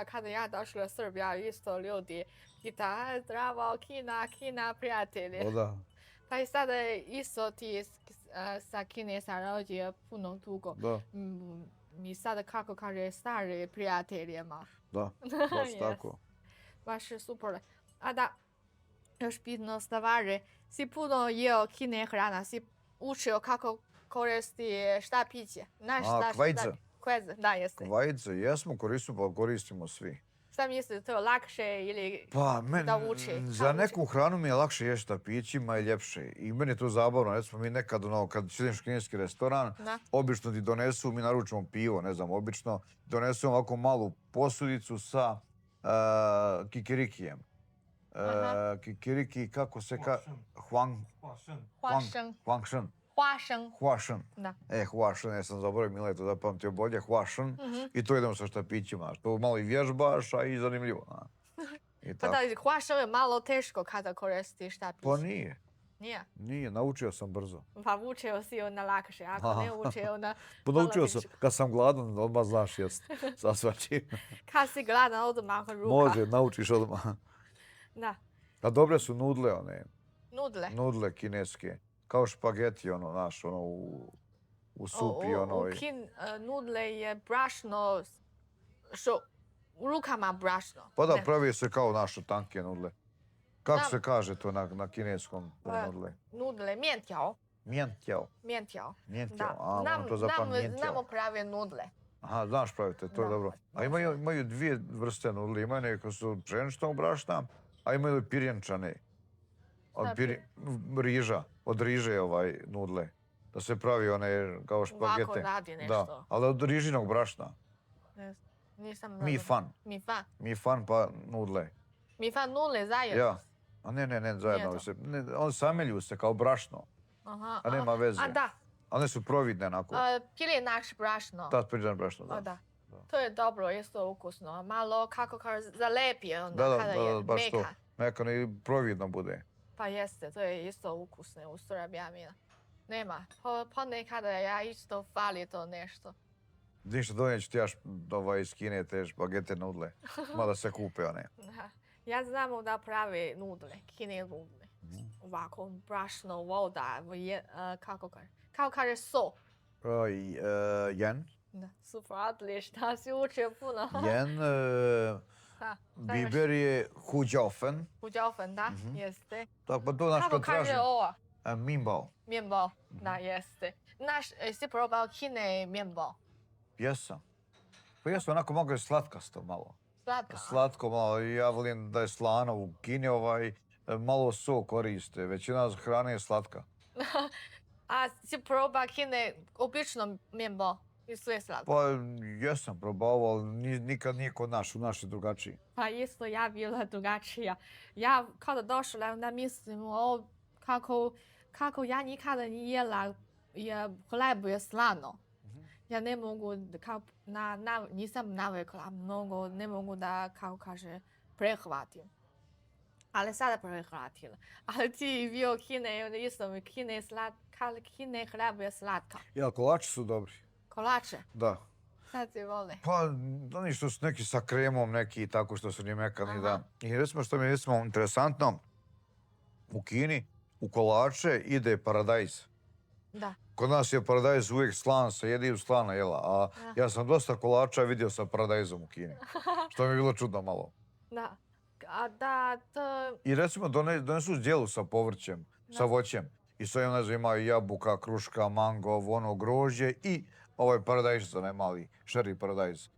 Kada ja došla u Srbija, isto ljudi pita, zdravo, Kina, prijatelji. Da. Pa i sada isto ti sa Kine sam rođio puno dugo. Da, Mi sada, kako kaže, stari prijateljima. da, baš Yes. tako. Baš je super. A da, još bitno stvari, si puno jeo Kine hrana, si učio kako koristi šta piće. Znaš šta? kvajca. Kvajca, da, jeste. Kvajce, jesmo, koristimo svi. Šta misliš, to je lakše ili Pa, da uči? za neku hranu mi je lakše jesti štapićima i ljepše. I meni je to zabavno. Recimo, mi nekad, kad ideš u kineski restoran, Da. obično ti donesu, mi naručimo pivo, ne znam, obično, donesu ovako malu posudicu sa kikirikijem. Aha. Kikiriki, kako se Huašen. Huangshen. Huašen. Da. Huašen, ja sam zaboravio, Mila je to zapamtio bolje, Huašen. Mhm. I to idemo sa štapićima. To malo i vježbaš, a i zanimljivo. I Pa tako. da, huašao je malo teško kada koristiš šta piće. Pa nije. Nije. Naučio sam brzo. Pa učio si onda lakše, ako ne učio onda Pa malo naučio sam, teško. kad sam gladan, odmah znaš jest sa svačim. Kad si gladan, odmah ruka. Može, naučiš odmah. Da, A dobre su nudle, nudle. nudle kineske. Kao špageti, znaš, u supi, Nudle je brašno, što u rukama brašno. Pa da, Ne. pravi se kao naše tanke nudle. Kako Da. se kaže to na kineskom, te Pa, nudle? Nudle, mientjao. Mientjao. Mientjao. Mientjao, moram to zapamtiti. Znamo prave nudle. Aha, znaš pravite, to je Da. dobro. A imaju dvije vrste nudli. Imaju neke su pšeničnog brašna, a imaju pirjenčane. riža, od riže nudle. Da se pravi one kao špagete. Ovako radi Da, nešto. ali od rižinog brašna. Nisam Mi razumela. fan. Mi fan. Mi fan pa nudle. Mi fan nule zajedno. Ja. A ne, zajedno. to. On samelju se kao brašno, Aha, a nema veze. A da, One su providne onako. pili naš brašno. Da, priđan brašno, A da. da. To je dobro, isto ukusno. Malo kako kaže, zalepi onda Da, kada je baš to. meka. Mekano i providno bude. Pa jeste, to je isto ukusno u Srbiji. Nema, ponekada ja isto fali to nešto. Ništa donijeću ti iz Kine te špagete nudle. Mada se kupe one. Da. Ja znam da pravi nudle, kine nudle. Ovako, brašno, voda, kako kaže? Kao kaže so. Jen. Da, super, odlično, si učio puno. Jen. Da, Biber je huđofen. Huđofen, da, jeste. Tako, pa to naš Kako kad kaže tražim. ovo? Mimbao. Mienbao, da, jeste. Si probao kine mienbao? Jesam. Pa jesam, onako mogu je slatkasto malo. Slatko. Slatko malo. Ja volim da je slano u Kini, malo so koriste. Većina hrane je slatka. A si probao kine obično mienbao? I sve slatko? Pa jesam probao, ali nikad nije kod u naši drugačiji. Pa isto ja bila drugačija. Ja kada došla, onda mislim, kako ja nikada nije jela hleb je slano. Ja ne mogu, nisam navikla mnogo, ne mogu da, kako kaže, prehvatim. Ali sada prehvatila. Ali ti bio Kine, isto mi Kine hleb je slatka. Ja, kolači su dobri. Kolače, Da. sad ti vole. Pa, oni što su neki sa kremom, neki tako što su ni mekani, Aha. da. I recimo što mi je interesantno, u Kini u kolače ide paradajz. Da. Kod nas je paradajz uvijek slan, se jede u slana jela, a ja sam dosta kolača vidio sa paradajzom u Kini. Što mi je bilo čudno malo. Da. A da, to... I recimo donesu zdjelu sa povrćem, sa voćem. I sve ne znam, imaju jabuka, kruška, mango, grožđe i ovaj paradajz, onaj mali, šeri paradajz.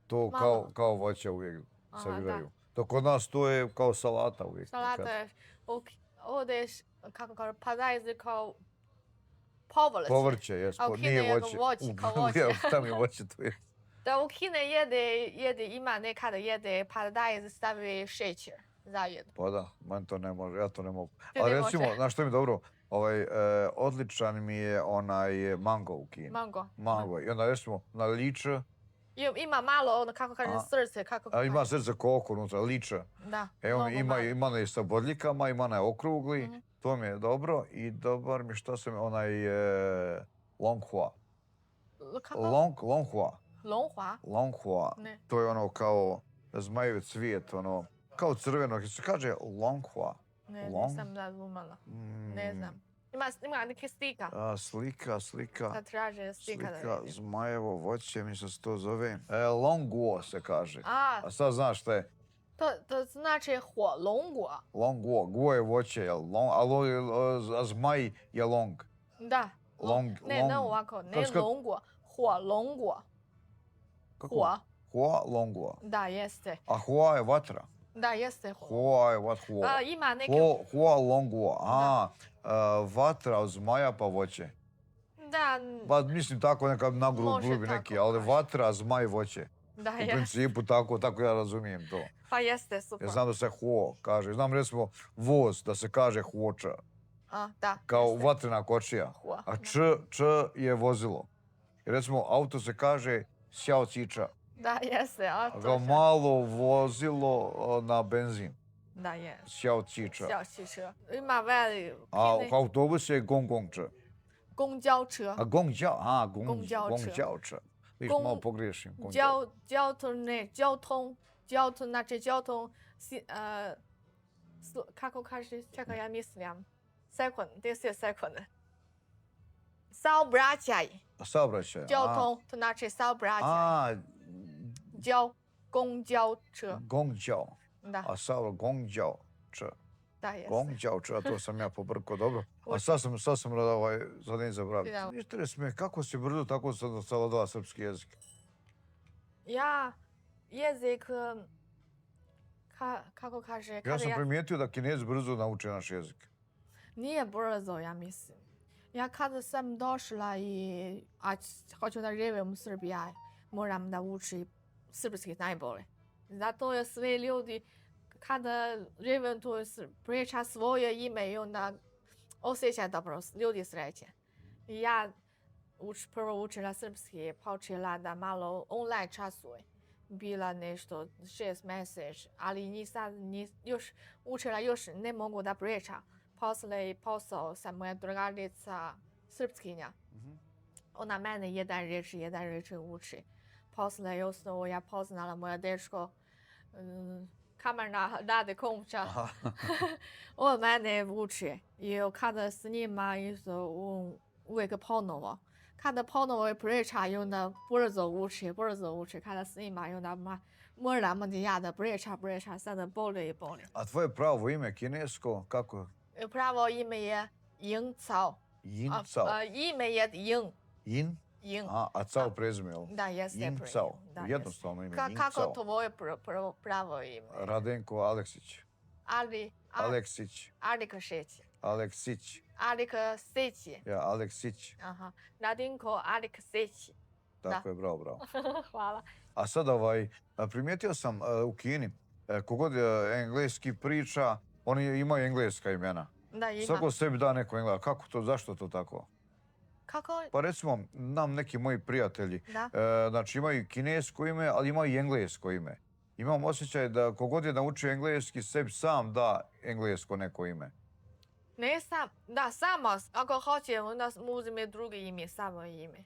To kao voće uvijek serviraju. To kod nas to je kao salata uvijek. Salata je, ovdje, kako kaže, paradajz je kao povrće. Povrće, jes, A u Kini nije je voće. voće, kao voće. Tam je voće, to je. Da u Kine ima nekada jede paradajz, stavi šećer zajedno. Pa da, meni to ne može, ja to ne mogu. Ti Ali ne recimo, može. znaš što mi je dobro? Odličan mi je onaj mango u Kini. Mango. Mango. I onda recimo na liče, Ima malo, ono, kako kaže, srce, kako a kaže. ima srce koku unutra, liče. Da, On mnogo malo. ima onaj sa bodljikama, ima onaj okrugli, to mi je dobro. I dobar mi što sam onaj longhua. Kako? Longhua. Longhua? Longhua. Ne. To je ono kao zmajev cvijet, ono, kao crveno, se kaže longhua. Ne, Long? nisam razumela. Ne znam. Ima neke slika. Slika. Da traže slika da Slika, vidim. zmajevo voće, mislim se to zove. Longuo se kaže. A, A sad znaš šta je? to znači longhua. Longuo, guo je voće, a zmaj je long. Da. Ne ovako, ne longhua. Longhua. Kako? Hua. Hua, longuo. Da, jeste. A hua je vatra. Da, jeste. Hua je hua. Ima neke... Hua longuo. Vatra od zmaja pa voće. Da, Pa mislim tako neka Može grubi tako neki, ali kaži. vatra, zmaj, voće. da, U je. principu tako ja razumijem to. Pa jeste, super. Ja znam da se huo kaže. Znam recimo voz da se kaže huoča. Da, Kao jeste. vatrena kočija. Hua. A č je vozilo. I recimo auto se kaže sjao ciča. Da, jeste. Kao malo vozilo na benzin. Da, je. Sjao ciča. 小汽车 ima veli... A autobus je gong gong č. 公交车 A gong đao, Gongđao č. gong đao č. Viš, Gong- malo pogriješim. Gong đao. 交通 znači 交通 kako kaže, čekaj, ja mislim. Sekund, 10 sekund. Saobraćaj. Saobraćaj. 交通 to znači saobraćaj. Gong交车 gong đao. Da, A gong đao č. da, jeste. Gong đao č, a to sam ja pobrkao dobro. A Uči. sad sam sad ne zaboravio. Da. Interes me, kako si brzo tako savladala srpski jezik? Ja, jezik, kako kaže, Ja kada sam primijetio da Kinezi brzo nauče naš jezik. Nije brzo, ja mislim. Ja kada sam došla hoću da živim u Srbiji, ja moram da učim srpski najbolje. Zato je sve ljudi, kada živim tu, priča svoje ime i onda osjeća dobro, ljudi sreće. I ja prvo učila srpski, počela da malo online časuje. Bila nešto 6 mjeseci, ali još učila, još ne mogu da pričam. Posle posao sa moja drugarica srpskinja. Ona mene jedan reč uči. Posle ja poznala moja dečko, kamerna Rade Komča. On mene uči. I kada s njima isto uvijek ponovo. Kada ponovo priča i onda brzo uči. Kada s njima i onda moram ja da priča, sada bolje i bolje. A tvoje pravo ime kinesko, kako? Pravo ime je Ying Cao. Yin Cao. Ime je Ying. Yin? Ying. A Cao prezime, jel? Da, jeste Yin prezime. Cao. Da, Jednostavno ime. Yin Kako Cao. tvoje pravo ime? Radenko Aleksić. Aleksić. Alika Šeći. Aleksić. Alika Seći. Ja, Aleksić. Aha. Radinko Alika Seći. Tako je, bravo. Hvala. A sad primijetio sam u Kini, kogod engleski priča, oni imaju engleska imena. Da, ima. Svako sebi da neko engleska. Kako to, zašto to tako? Kako? Pa recimo, nam neki moji prijatelji, Da. znači imaju kinesko ime, ali imaju i englesko ime. Imam osjećaj da kogod je naučio engleski, sebi sam da englesko neko ime. Ne sam, da, samo, ako hoće, onda uzme drugo ime, samo ime.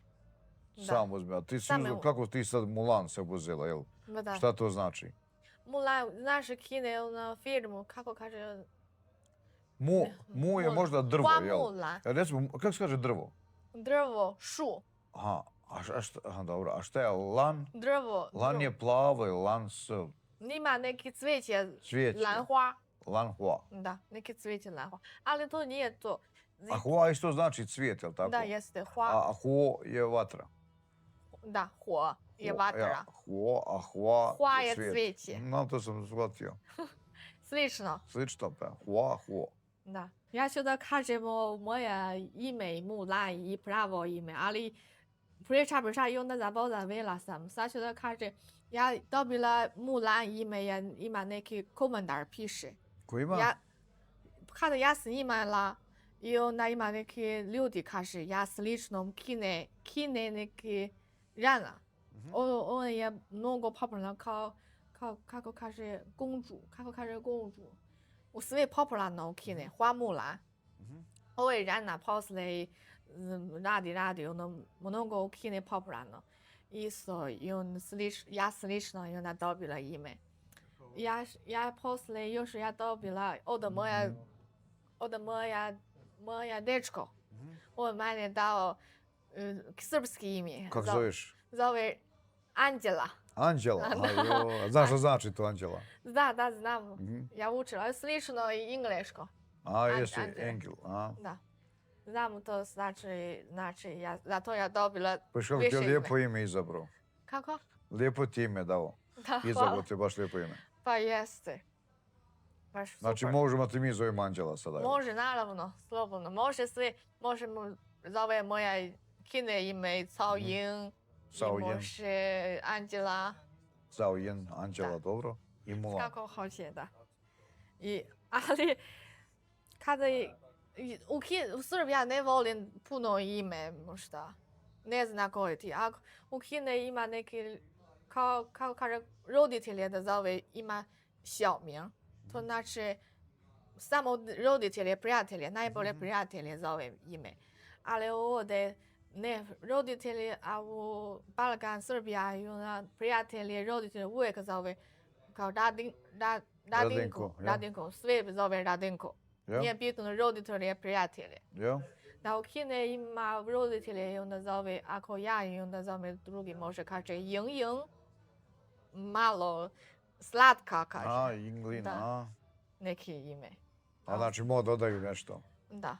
Da. Sam uzme. A ti si Samo- uzela, kako ti sad Mulan se uzela, jel? Da. Šta to znači? Mulan, znaš Kine na filmu, kako kaže? Mu je možda drvo, Hua jel? Mulan. Recimo, kako se kaže drvo? Drvo, šu. Aha, dobro. A šta je lan? Drvo. Lan je plavo i lan s Nima neki cvijeće, cvijeće. lanhua. Lan hua. Da, neki cvijeće lanhua. Ali to nije to. A hua isto znači cvijet, jel tako? Da, jeste, hua. A huo je vatra. Da, huo je Ja, vatra. huo, a hua Hua je cvijet. cvijeće. No, to sam shvatio. Slično. Slično pa. Huo. Da. Ja ću da kažemo moje ime Mulan i pravo ime, ali priča i onda zaboravila sam. Sad ću da kažem, ja dobila Mulan ime, ima neki komentar piše. Ko ima? Kada ja sam imala i onda ima neki ljudi kaže, ja slično Kine neki rana. On je mnogo popularan kako kaže公主. U sve popularno u Kine, Hua Mulan. Ovo je rana posle radi, ono mnogo u Kine popularno. Isto, ja slično i ona dobila ime. Ja posle još ja dobila od moja dečko. On mene dao srpski ime. Kako zoveš? Zove Anđela. Anđela. Znaš što znači to Anđela? Da, znam. Ja učila slično i engleško. A, jesi Anđela. Engel. A. Da. Znam to znači zato ja dobila Pa što više ti je ime. lijepo ime izabrao? Kako? Lijepo ti ime dao. Da, Izabrao hvala. ti je baš lijepo ime. Pa jeste. Baš super. Znači možemo ti mi zovemo Anđela sada. jel? Može, naravno, slobodno. Može sve, možemo zove moja Kine ime Cao Ying. Cao I Yin. može Anđela. Cao Yin, Anđela, Da. dobro. I Mulan. Kako hoće, da. Ali kada u Srbiji ja ne volim puno ime, možda. Ne znam koji ti. Ako u Kine ima neki, kao kaže roditelje da zove ima Xiaoming. To znači samo roditelje, prijatelje, najbolje prijatelje zove ime. Ali ovdje ne roditelji, a u Balkan, Srbija i prijatelji, roditelji uvijek zove kao Radinko. ja. Radinko, sve zove Radinko. Ja? Nije bitno roditelji, prijatelji. Ja? Da u Kine ima roditelji i onda zove, ako ja i onda zove drugi, može kaže Ying, malo slatka kaže. A, Inglin, Da. a. Neki ime. A znači mo dodaju nešto. Da.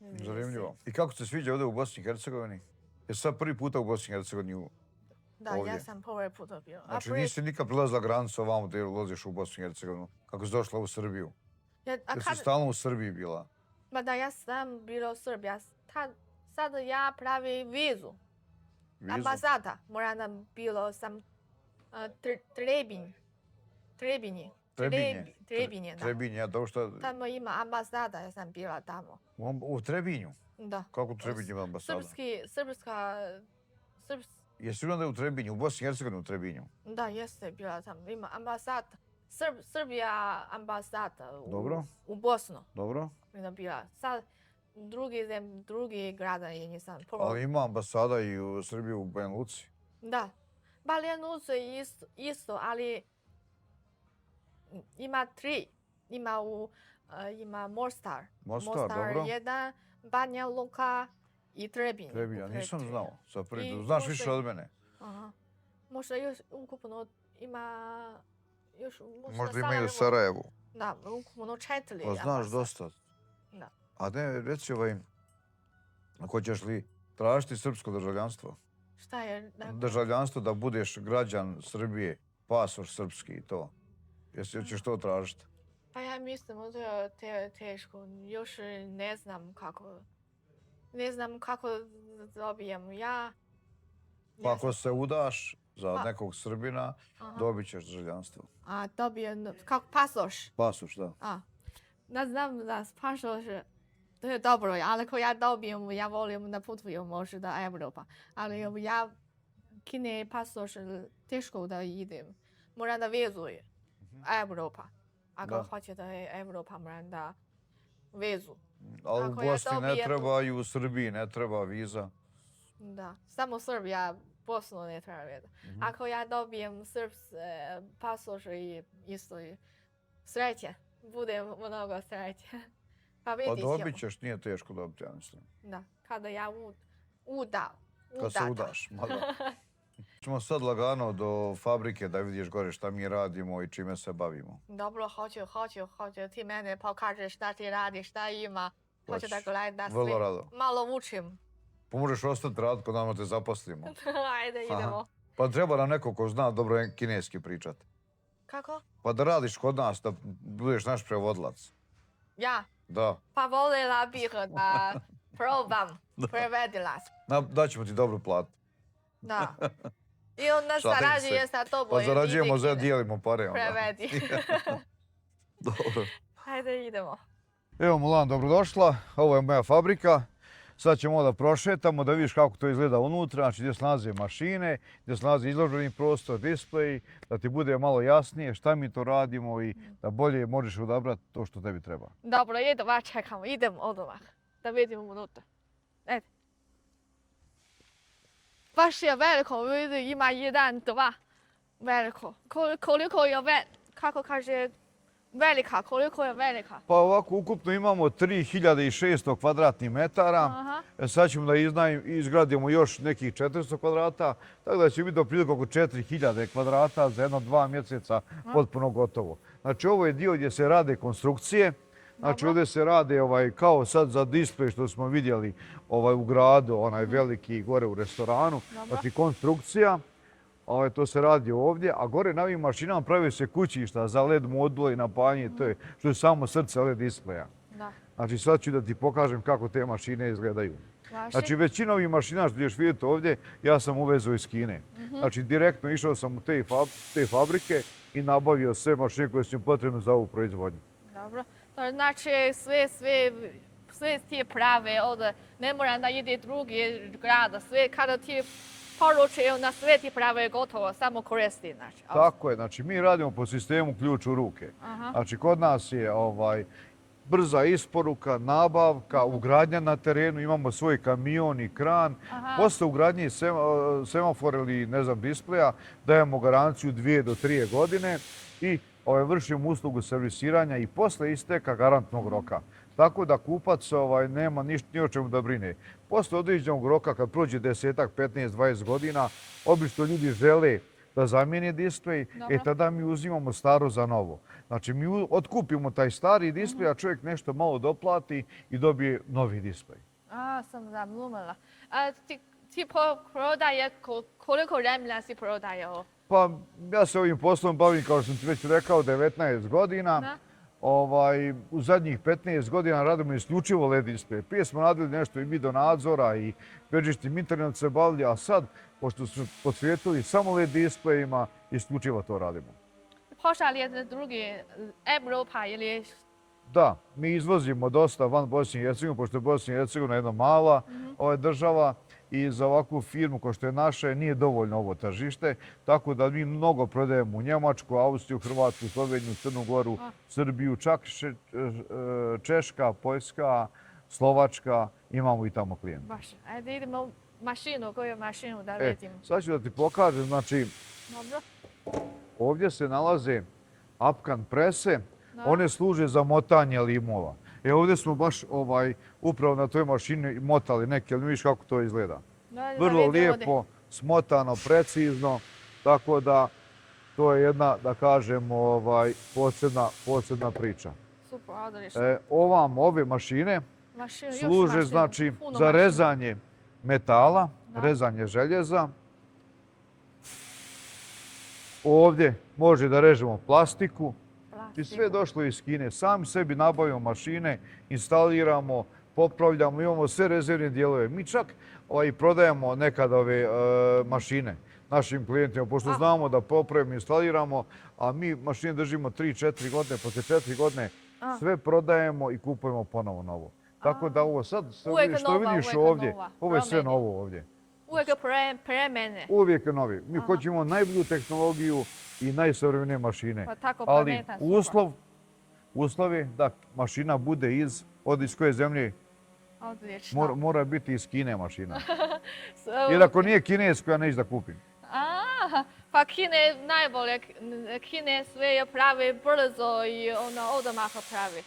Zanimljivo. I kako se sviđa ovdje u Bosni i Hercegovini? Jesi sad prvi puta u Bosni i Hercegovini? Da, Ovdje. ja sam prvi puta bio. Znači nisi nikad prelazila granicu ovamo da ulaziš u Bosnu i Hercegovinu? Kako si došla u Srbiju? A Jer si kad, stalno u Srbiji bila? Ma da ja sam bila u Srbiji, sada ja pravi vizu. Vizu? Ambasada, mora nam bilo sam Trebinje. Trebinje, da. Trebinje, ja dobro što... Tamo ima ambasada, ja sam bila tamo. U Trebinju? Da. Kako u Trebinju ima ambasada? Jesi bila da je u Trebinju, u Bosni i Hercegovini u Trebinju? Da, jeste bila tamo. Ima ambasada. Srbija ambasada u Bosnu. Dobro. Bila. Sad drugi grada je nisam. Ali ima ambasada i u Srbiji u Banja Luci? Da. Banja Luci je isto, ali ima 3. Ima Mostar. Mostar, dobro. 1, Banja Luka i Trebinje. Trebinje, nisam znao. Sad prvi, znaš više od mene. Aha. Možda još ukupno ima... Možda ima i u Sarajevu. Da, ukupno 4. Pa znaš dosta. Da. A ne, reci hoćeš li tražiti srpsko državljanstvo? Šta je? Državljanstvo da budeš građan Srbije, pasoš srpski i to. Hoćeš to tražiti? Pa ja mislim da je teško. Još ne znam kako. Ne znam kako dobijem. Pa ako se udaš za nekog Srbina, dobit ćeš državljanstvo. A dobijem kako pasoš? Pasoš, da. Ne znam da pasoš, to je dobro, ali ako ja dobijem, ja volim da putujem možda Evropa. Ali ja Kine pasoš teško da idem. Moram da vezuje Evropa. Ako hoće da je Evropa, moram da vezu. Ali u Bosni ne treba i u Srbiji ne treba viza. Da, samo Srbija, Bosnu ne treba viza. Ako ja dobijem pasoš i isto sreće, bude mnogo sreće. Pa vidit ćemo. Pa dobit ćeš, nije teško dobiti, ja mislim. Da, kada ja udam. Kad se udaš, da. Ćemo sad lagano do fabrike da vidiš gore šta mi radimo i čime se bavimo. Dobro, hoću. Ti mene pokažeš šta ti radiš, šta ima. Hoću da gledam da vrlo rado. Malo učim. Pa možeš ostati raditi kod nama te zaposlimo. Ajde, idemo. Pa treba nam neko ko zna dobro kineski pričat. Kako? Pa da radiš kod nas, da budeš naš prevodilac. Ja? Da. Pa voljela bih da probam prevodilac. Daćemo ti dobru platu. Da. I onda zarađuje sa tobom. Pa zarađujemo, dijelimo pare. Prevedi. Dobro. Hajde, idemo. Evo Mulan, dobrodošla. Ovo je moja fabrika. Sad ćemo da prošetamo, da vidiš kako to izgleda unutra, znači gdje se nalaze mašine, gdje se nalaze izloženi prostor, displeji, da ti bude malo jasnije šta mi to radimo i da bolje možeš odabrati to što tebi treba. Dobro, čekamo, idemo odmah, da vidimo unutra. Ajde. Baš je veliko, vidi, ima 1, 2, veliko. Koliko je kako kaže, velika, koliko je velika? Pa ovako ukupno imamo 3600 kvadratnih metara. Sad ćemo da izgradimo još nekih 400 kvadrata, tako da će biti do prilike oko 4000 kvadrata za 1-2 mjeseca potpuno gotovo. Znači ovo je dio gdje se rade konstrukcije. Znači ovdje se rade kao sad za displej što smo vidjeli u gradu, onaj veliki gore u restoranu. Znači konstrukcija. To se radi ovdje, a gore na ovim mašinama pravi se kućišta za LED module i napajanje, to je što je samo srce LED displeja. Znači sad ću da ti pokažem kako te mašine izgledaju. Znači većina ovih mašina što ćeš vidjeti ovdje, ja sam uvezao iz Kine. Znači direktno išao sam u te fabrike i nabavio sve mašine koje su potrebne za ovu proizvodnju. Dobro, znači sve ti prave ovdje, ne moram da ide drugi grad, sve kada ti poruče na sve ti prave gotovo, samo koristi. Tako je, znači mi radimo po sistemu ključ u ruke. Znači kod nas je brza isporuka, nabavka, ugradnja na terenu, imamo svoj kamion i kran. Posle ugradnje semafora ili displeja dajemo garanciju 2 do 3 godine i vršimo uslugu servisiranja i posle isteka garantnog roka. Tako da kupac nema ni o čemu da brine. Posle određenog roka, kad prođe 10, 15, 20 godina, obično ljudi žele da zamijene displej, tada mi uzimamo staro za novo. Znači mi otkupimo taj stari displej, a čovjek nešto malo doplati i dobije novi displej. Sam zamlumila. Ti prodaje, koliko vremena si prodaje ovo? Pa ja se ovim poslom bavim, kao što sam ti već rekao, 19 godina. u zadnjih 15 godina radimo isključivo LED display. Prije smo radili nešto i video nadzora i bežištim internet se bavili, a sad, pošto su podsvijetili samo LED displejima, isključivo to radimo. Pošalje je drugi Evropa ili... Da, mi izvozimo dosta van Bosne i Hercegovine, pošto je Bosna i Hercegovina jedna mala država i za ovakvu firmu kao što je naša nije dovoljno ovo tržište, tako da mi mnogo prodajemo u Njemačku, Austriju, Hrvatsku, Sloveniju, Crnu Goru, Srbiju, čak Češka, Poljska, Slovačka, imamo i tamo klijente. Baš. Ajde idemo u mašinu, koju mašinu da vidimo. Sad ću da ti pokažem, znači Dobro. ovdje se nalaze apkan prese, one služe za motanje limova. Ovdje smo baš upravo na toj mašini motali neke, ali vidiš kako to izgleda. Vrlo lijepo, smotano, precizno, tako da to je jedna, da kažemo, posebna priča. Super, odlično. Ove mašine služe znači za rezanje metala, rezanje željeza. Ovdje može da režemo plastiku. I sve je došlo iz Kine. Sami sebi nabavimo mašine, instaliramo, popravljamo, imamo sve rezervne dijelove. Mi čak prodajemo nekad ove mašine našim klijentima, pošto znamo da popravimo, instaliramo, a mi mašine držimo 3-4 godine, poslije 4 godine sve prodajemo i kupujemo ponovo novo. Tako da ovo sad, što vidiš ovdje, ovo je sve novo ovdje. Uvijek premene. Uvijek je novi. Mi hoćemo najbolju tehnologiju i najsavremenije mašine. Ali uslov je da mašina bude iz koje zemlje? Mora biti iz Kine mašina. Jer ako nije kinesko, ja neću da kupim. Pa Kine najbolje. Kine sve je pravi brzo i odmah pravi.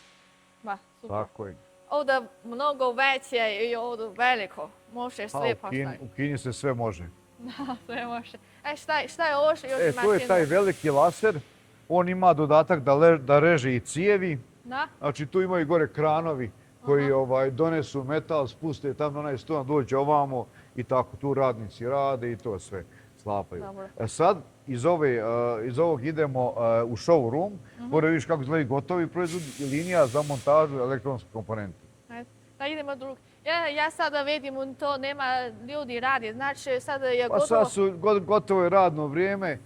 Tako je. Ovdje mnogo veće i ovdje veliko. Može sve postaviti. U Kini se sve može. Da, sve može. Šta je ovo još mašina? To je taj veliki laser. On ima dodatak da reže i cijevi. Znači tu imaju gore kranovi koji donesu metal, spuste tam na onaj stol, dođe ovamo i tako tu radnici rade i to sve slapaju. Sad iz ovog idemo u showroom, gore vidiš kako izgledaju gotovi proizvod i linija za montažu elektronskih komponenti. Da idemo drugi. Ja sada vidim, to nema ljudi radi, znači sada je gotovo... Pa sad su gotovo je radno vrijeme,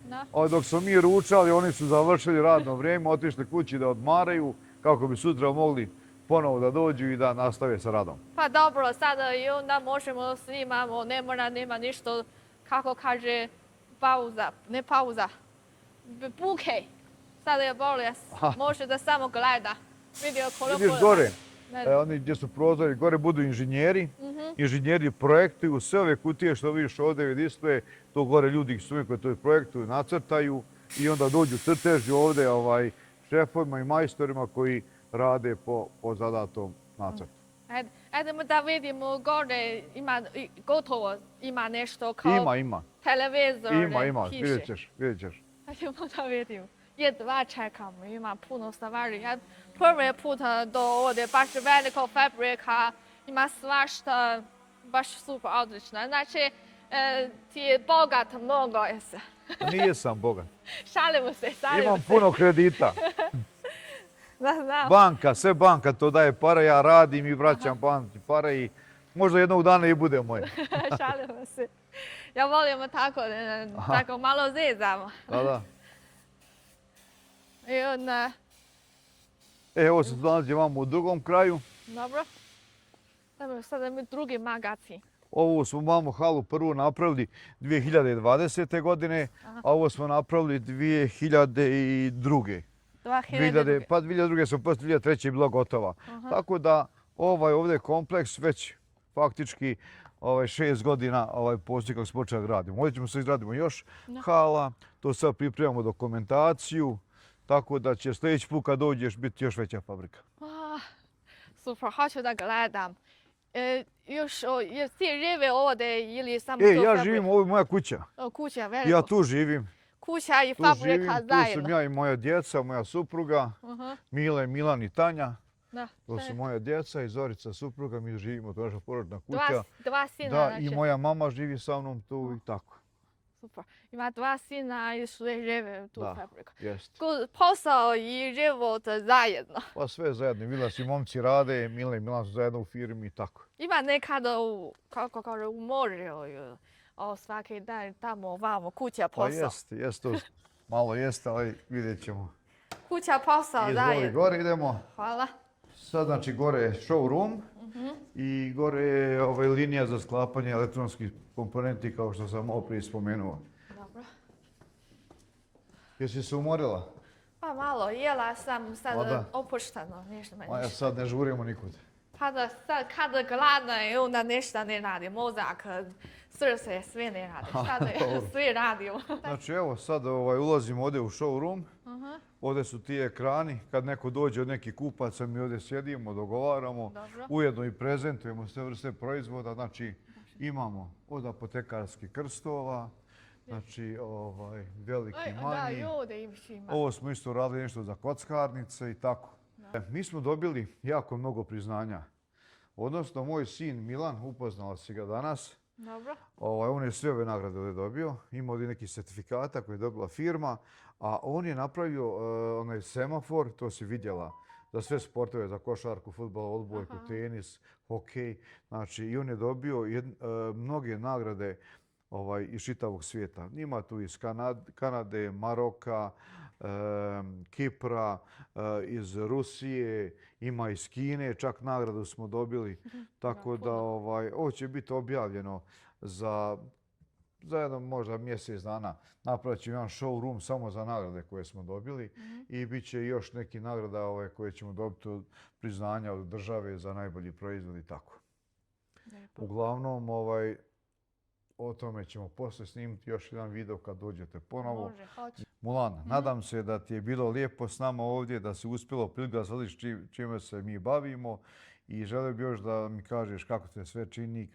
dok smo mi ručali, oni su završili radno vrijeme, otišli kući da odmaraju, kako bi sutra mogli ponovo da dođu i da nastave sa radom. Pa dobro, sada i onda možemo snimamo, nema ništa, kako kaže, pauza, ne pauza, buke. Sada je bolest, može da samo gleda. Vidiš gore, oni gdje su prozori, gore budu inženjeri. Inženjeri projektuju sve ove kutije što vidiš ovdje displeje, to gore ljudi koji to projektuju, nacrtaju i onda dođu crteži ovdje šefovima i majstorima koji rade po zadatom nacrtu. Ajdemo da vidimo gore, gotovo ima nešto kao televizor, Ima, vidjet ćeš. Ajdemo da vidimo. Jedva čekamo, ima puno stvari. Prvi put do ovdje, baš veliko fabrika, ima svašta, baš super, odlično. Znači, ti je bogat mnogo jesi. Nisam bogat. Šalimo se. Imam puno kredita. Znam. Sve banka to daje pare, ja radim i vraćam banci pare i možda jednog dana i bude moje. Šalimo se. Ja volimo tako malo zezamo. Da. I onda... Evo se nalazi vamo u drugom kraju. Dobro. Sada mi drugi magazin. Ovu smo vamo halu prvu napravili 2020. godine, a ovo smo napravili 2002. Pa 2002. smo poslije 2003. bilo gotova. Tako da ovdje kompleks već faktički 6 godina postoji kako se počeli radimo. Ovdje ćemo se izradimo još hala, to sad pripremamo dokumentaciju. Tako da će sljedeći put kad dođeš biti još veća fabrika. Super, hoću da gledam. Još ti žive ovdje ili samo to fabrika? Ja živim, ovo je moja kuća. Kuća, veliko. Ja tu živim. Kuća i fabrika zajedno. Tu sam ja i moja djeca, moja supruga, Mile, Milan i Tanja. To su moja djeca i Zorica, supruga, mi živimo, to je naša porodična kuća. Dva sina. Da, i moja mama živi sa mnom tu i tako. Super. Ima dva sina i sve žive tu u Da. fabriku. Jeste. Posao i život zajedno. Pa sve zajedno. Milas i momci rade, Mila i Milan su zajedno u firmi i tako. Ima nekada kako kaže, umoraju svaki dan tamo, vamo, kuća, Pa posao. jest to. Malo jeste, ali vidjet ćemo. Kuća, posao, Izvoli zajedno. gore idemo. Hvala. Sad znači gore je showroom i gore je linija za sklapanje elektronskih komponenti kao što sam malo prije spomenuo. Dobro. Jesi se umorila? Pa malo, jela sam sad O, da. opušteno, ništa me Maja, ništa. sad ne žurimo nikud. Pa da sad kada gladna i onda ništa ne radi, mozak, srce, sve ne radi. Sada Dobro. sve radimo. Znači evo sad ulazimo ovdje u showroom. Ovdje su ti ekrani. Kad neko dođe od nekih kupaca mi ovdje sjedimo, dogovaramo. Dobro. Ujedno i prezentujemo sve vrste proizvoda. Znači imamo od apotekarskih krstova, znači veliki, Da, manji. ljude ima. Ovo smo isto radili nešto za kockarnice i tako. Mi smo dobili jako mnogo priznanja. Odnosno, moj sin Milan, upoznala si ga danas, Dobro. on je sve ove nagrade ovdje dobio. Ima ovdje nekih certifikata koje je dobila firma, a on je napravio onaj semafor, to si vidjela, za sve sportove, za košarku, fudbal, odbojku, tenis, hokej. Znači, i on je dobio mnoge nagrade iz čitavog svijeta. Ima tu iz Kanade, Maroka, Kipra, iz Rusije, ima iz Kine, čak nagradu smo dobili. Tako da ovo će biti objavljeno za jedno možda mjesec dana. Napravit ćemo jedan showroom samo za nagrade koje smo dobili i bit će još neki nagrada koje ćemo dobiti od priznanja od države za najbolji proizvod i tako. Uglavnom, o tome ćemo poslije snimiti još jedan video kad dođete ponovo. Može, hoću. Mulan, nadam se da ti je bilo lijepo s nama ovdje, da si uspjelo da shvatiš čime se mi bavimo i želio bi još da mi kažeš kako te sve čini i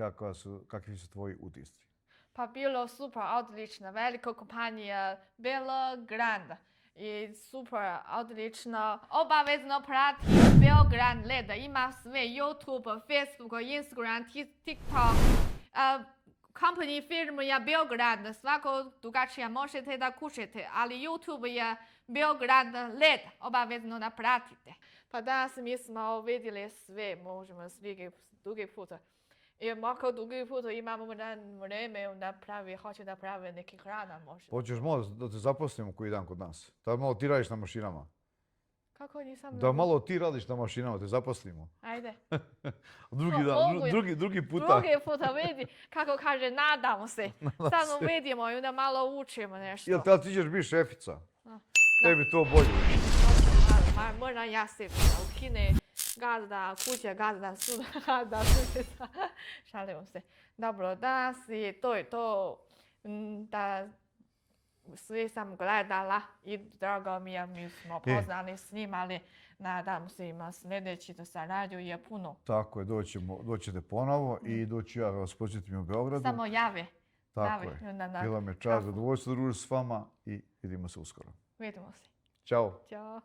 kakvi su tvoji utisci. Pa bilo super, odlično. Velika kompanija, Beograd. I super, odlično. Obavezno prati Beograd Leda. Ima sve YouTube, Facebook, Instagram, TikTok. Company firma je Beograd, svako drugačije možete da kućete, ali YouTube je Beograd Led, obavezno da pratite. Pa danas mi smo vidjeli sve, možemo drugi put. I ako drugi put imamo vreme da hoće da pravi neki hrana možda. Hoćeš malo da te zaposlimo koji dan kod nas? Da malo ti radiš na mašinama. Kako nisam... Da malo ti radiš na mašinama, te zaposlimo. Ajde. Drugi puta. Drugi puta vidi, kako kaže, nadamo se. Samo vidimo i onda malo učimo nešto. Jel ti ćeš biti šefica? Tebi to bolje. Moram ja se ukine gazda, kuća gazda, suda gazda, susjeda. Šalimo se. Dobro, danas je to da sve sam gledala i drago mi je, mi smo poznali snimali. Nadam se ima sljedeći da sarađuje puno. Tako je, doćete ponovo i doću ja vas posjetim u Beogradu. Samo jave. Tako je. Bila me čast, zadovoljstvo družiti s vama i vidimo se uskoro. Vidimo se. Ćao. Ćao.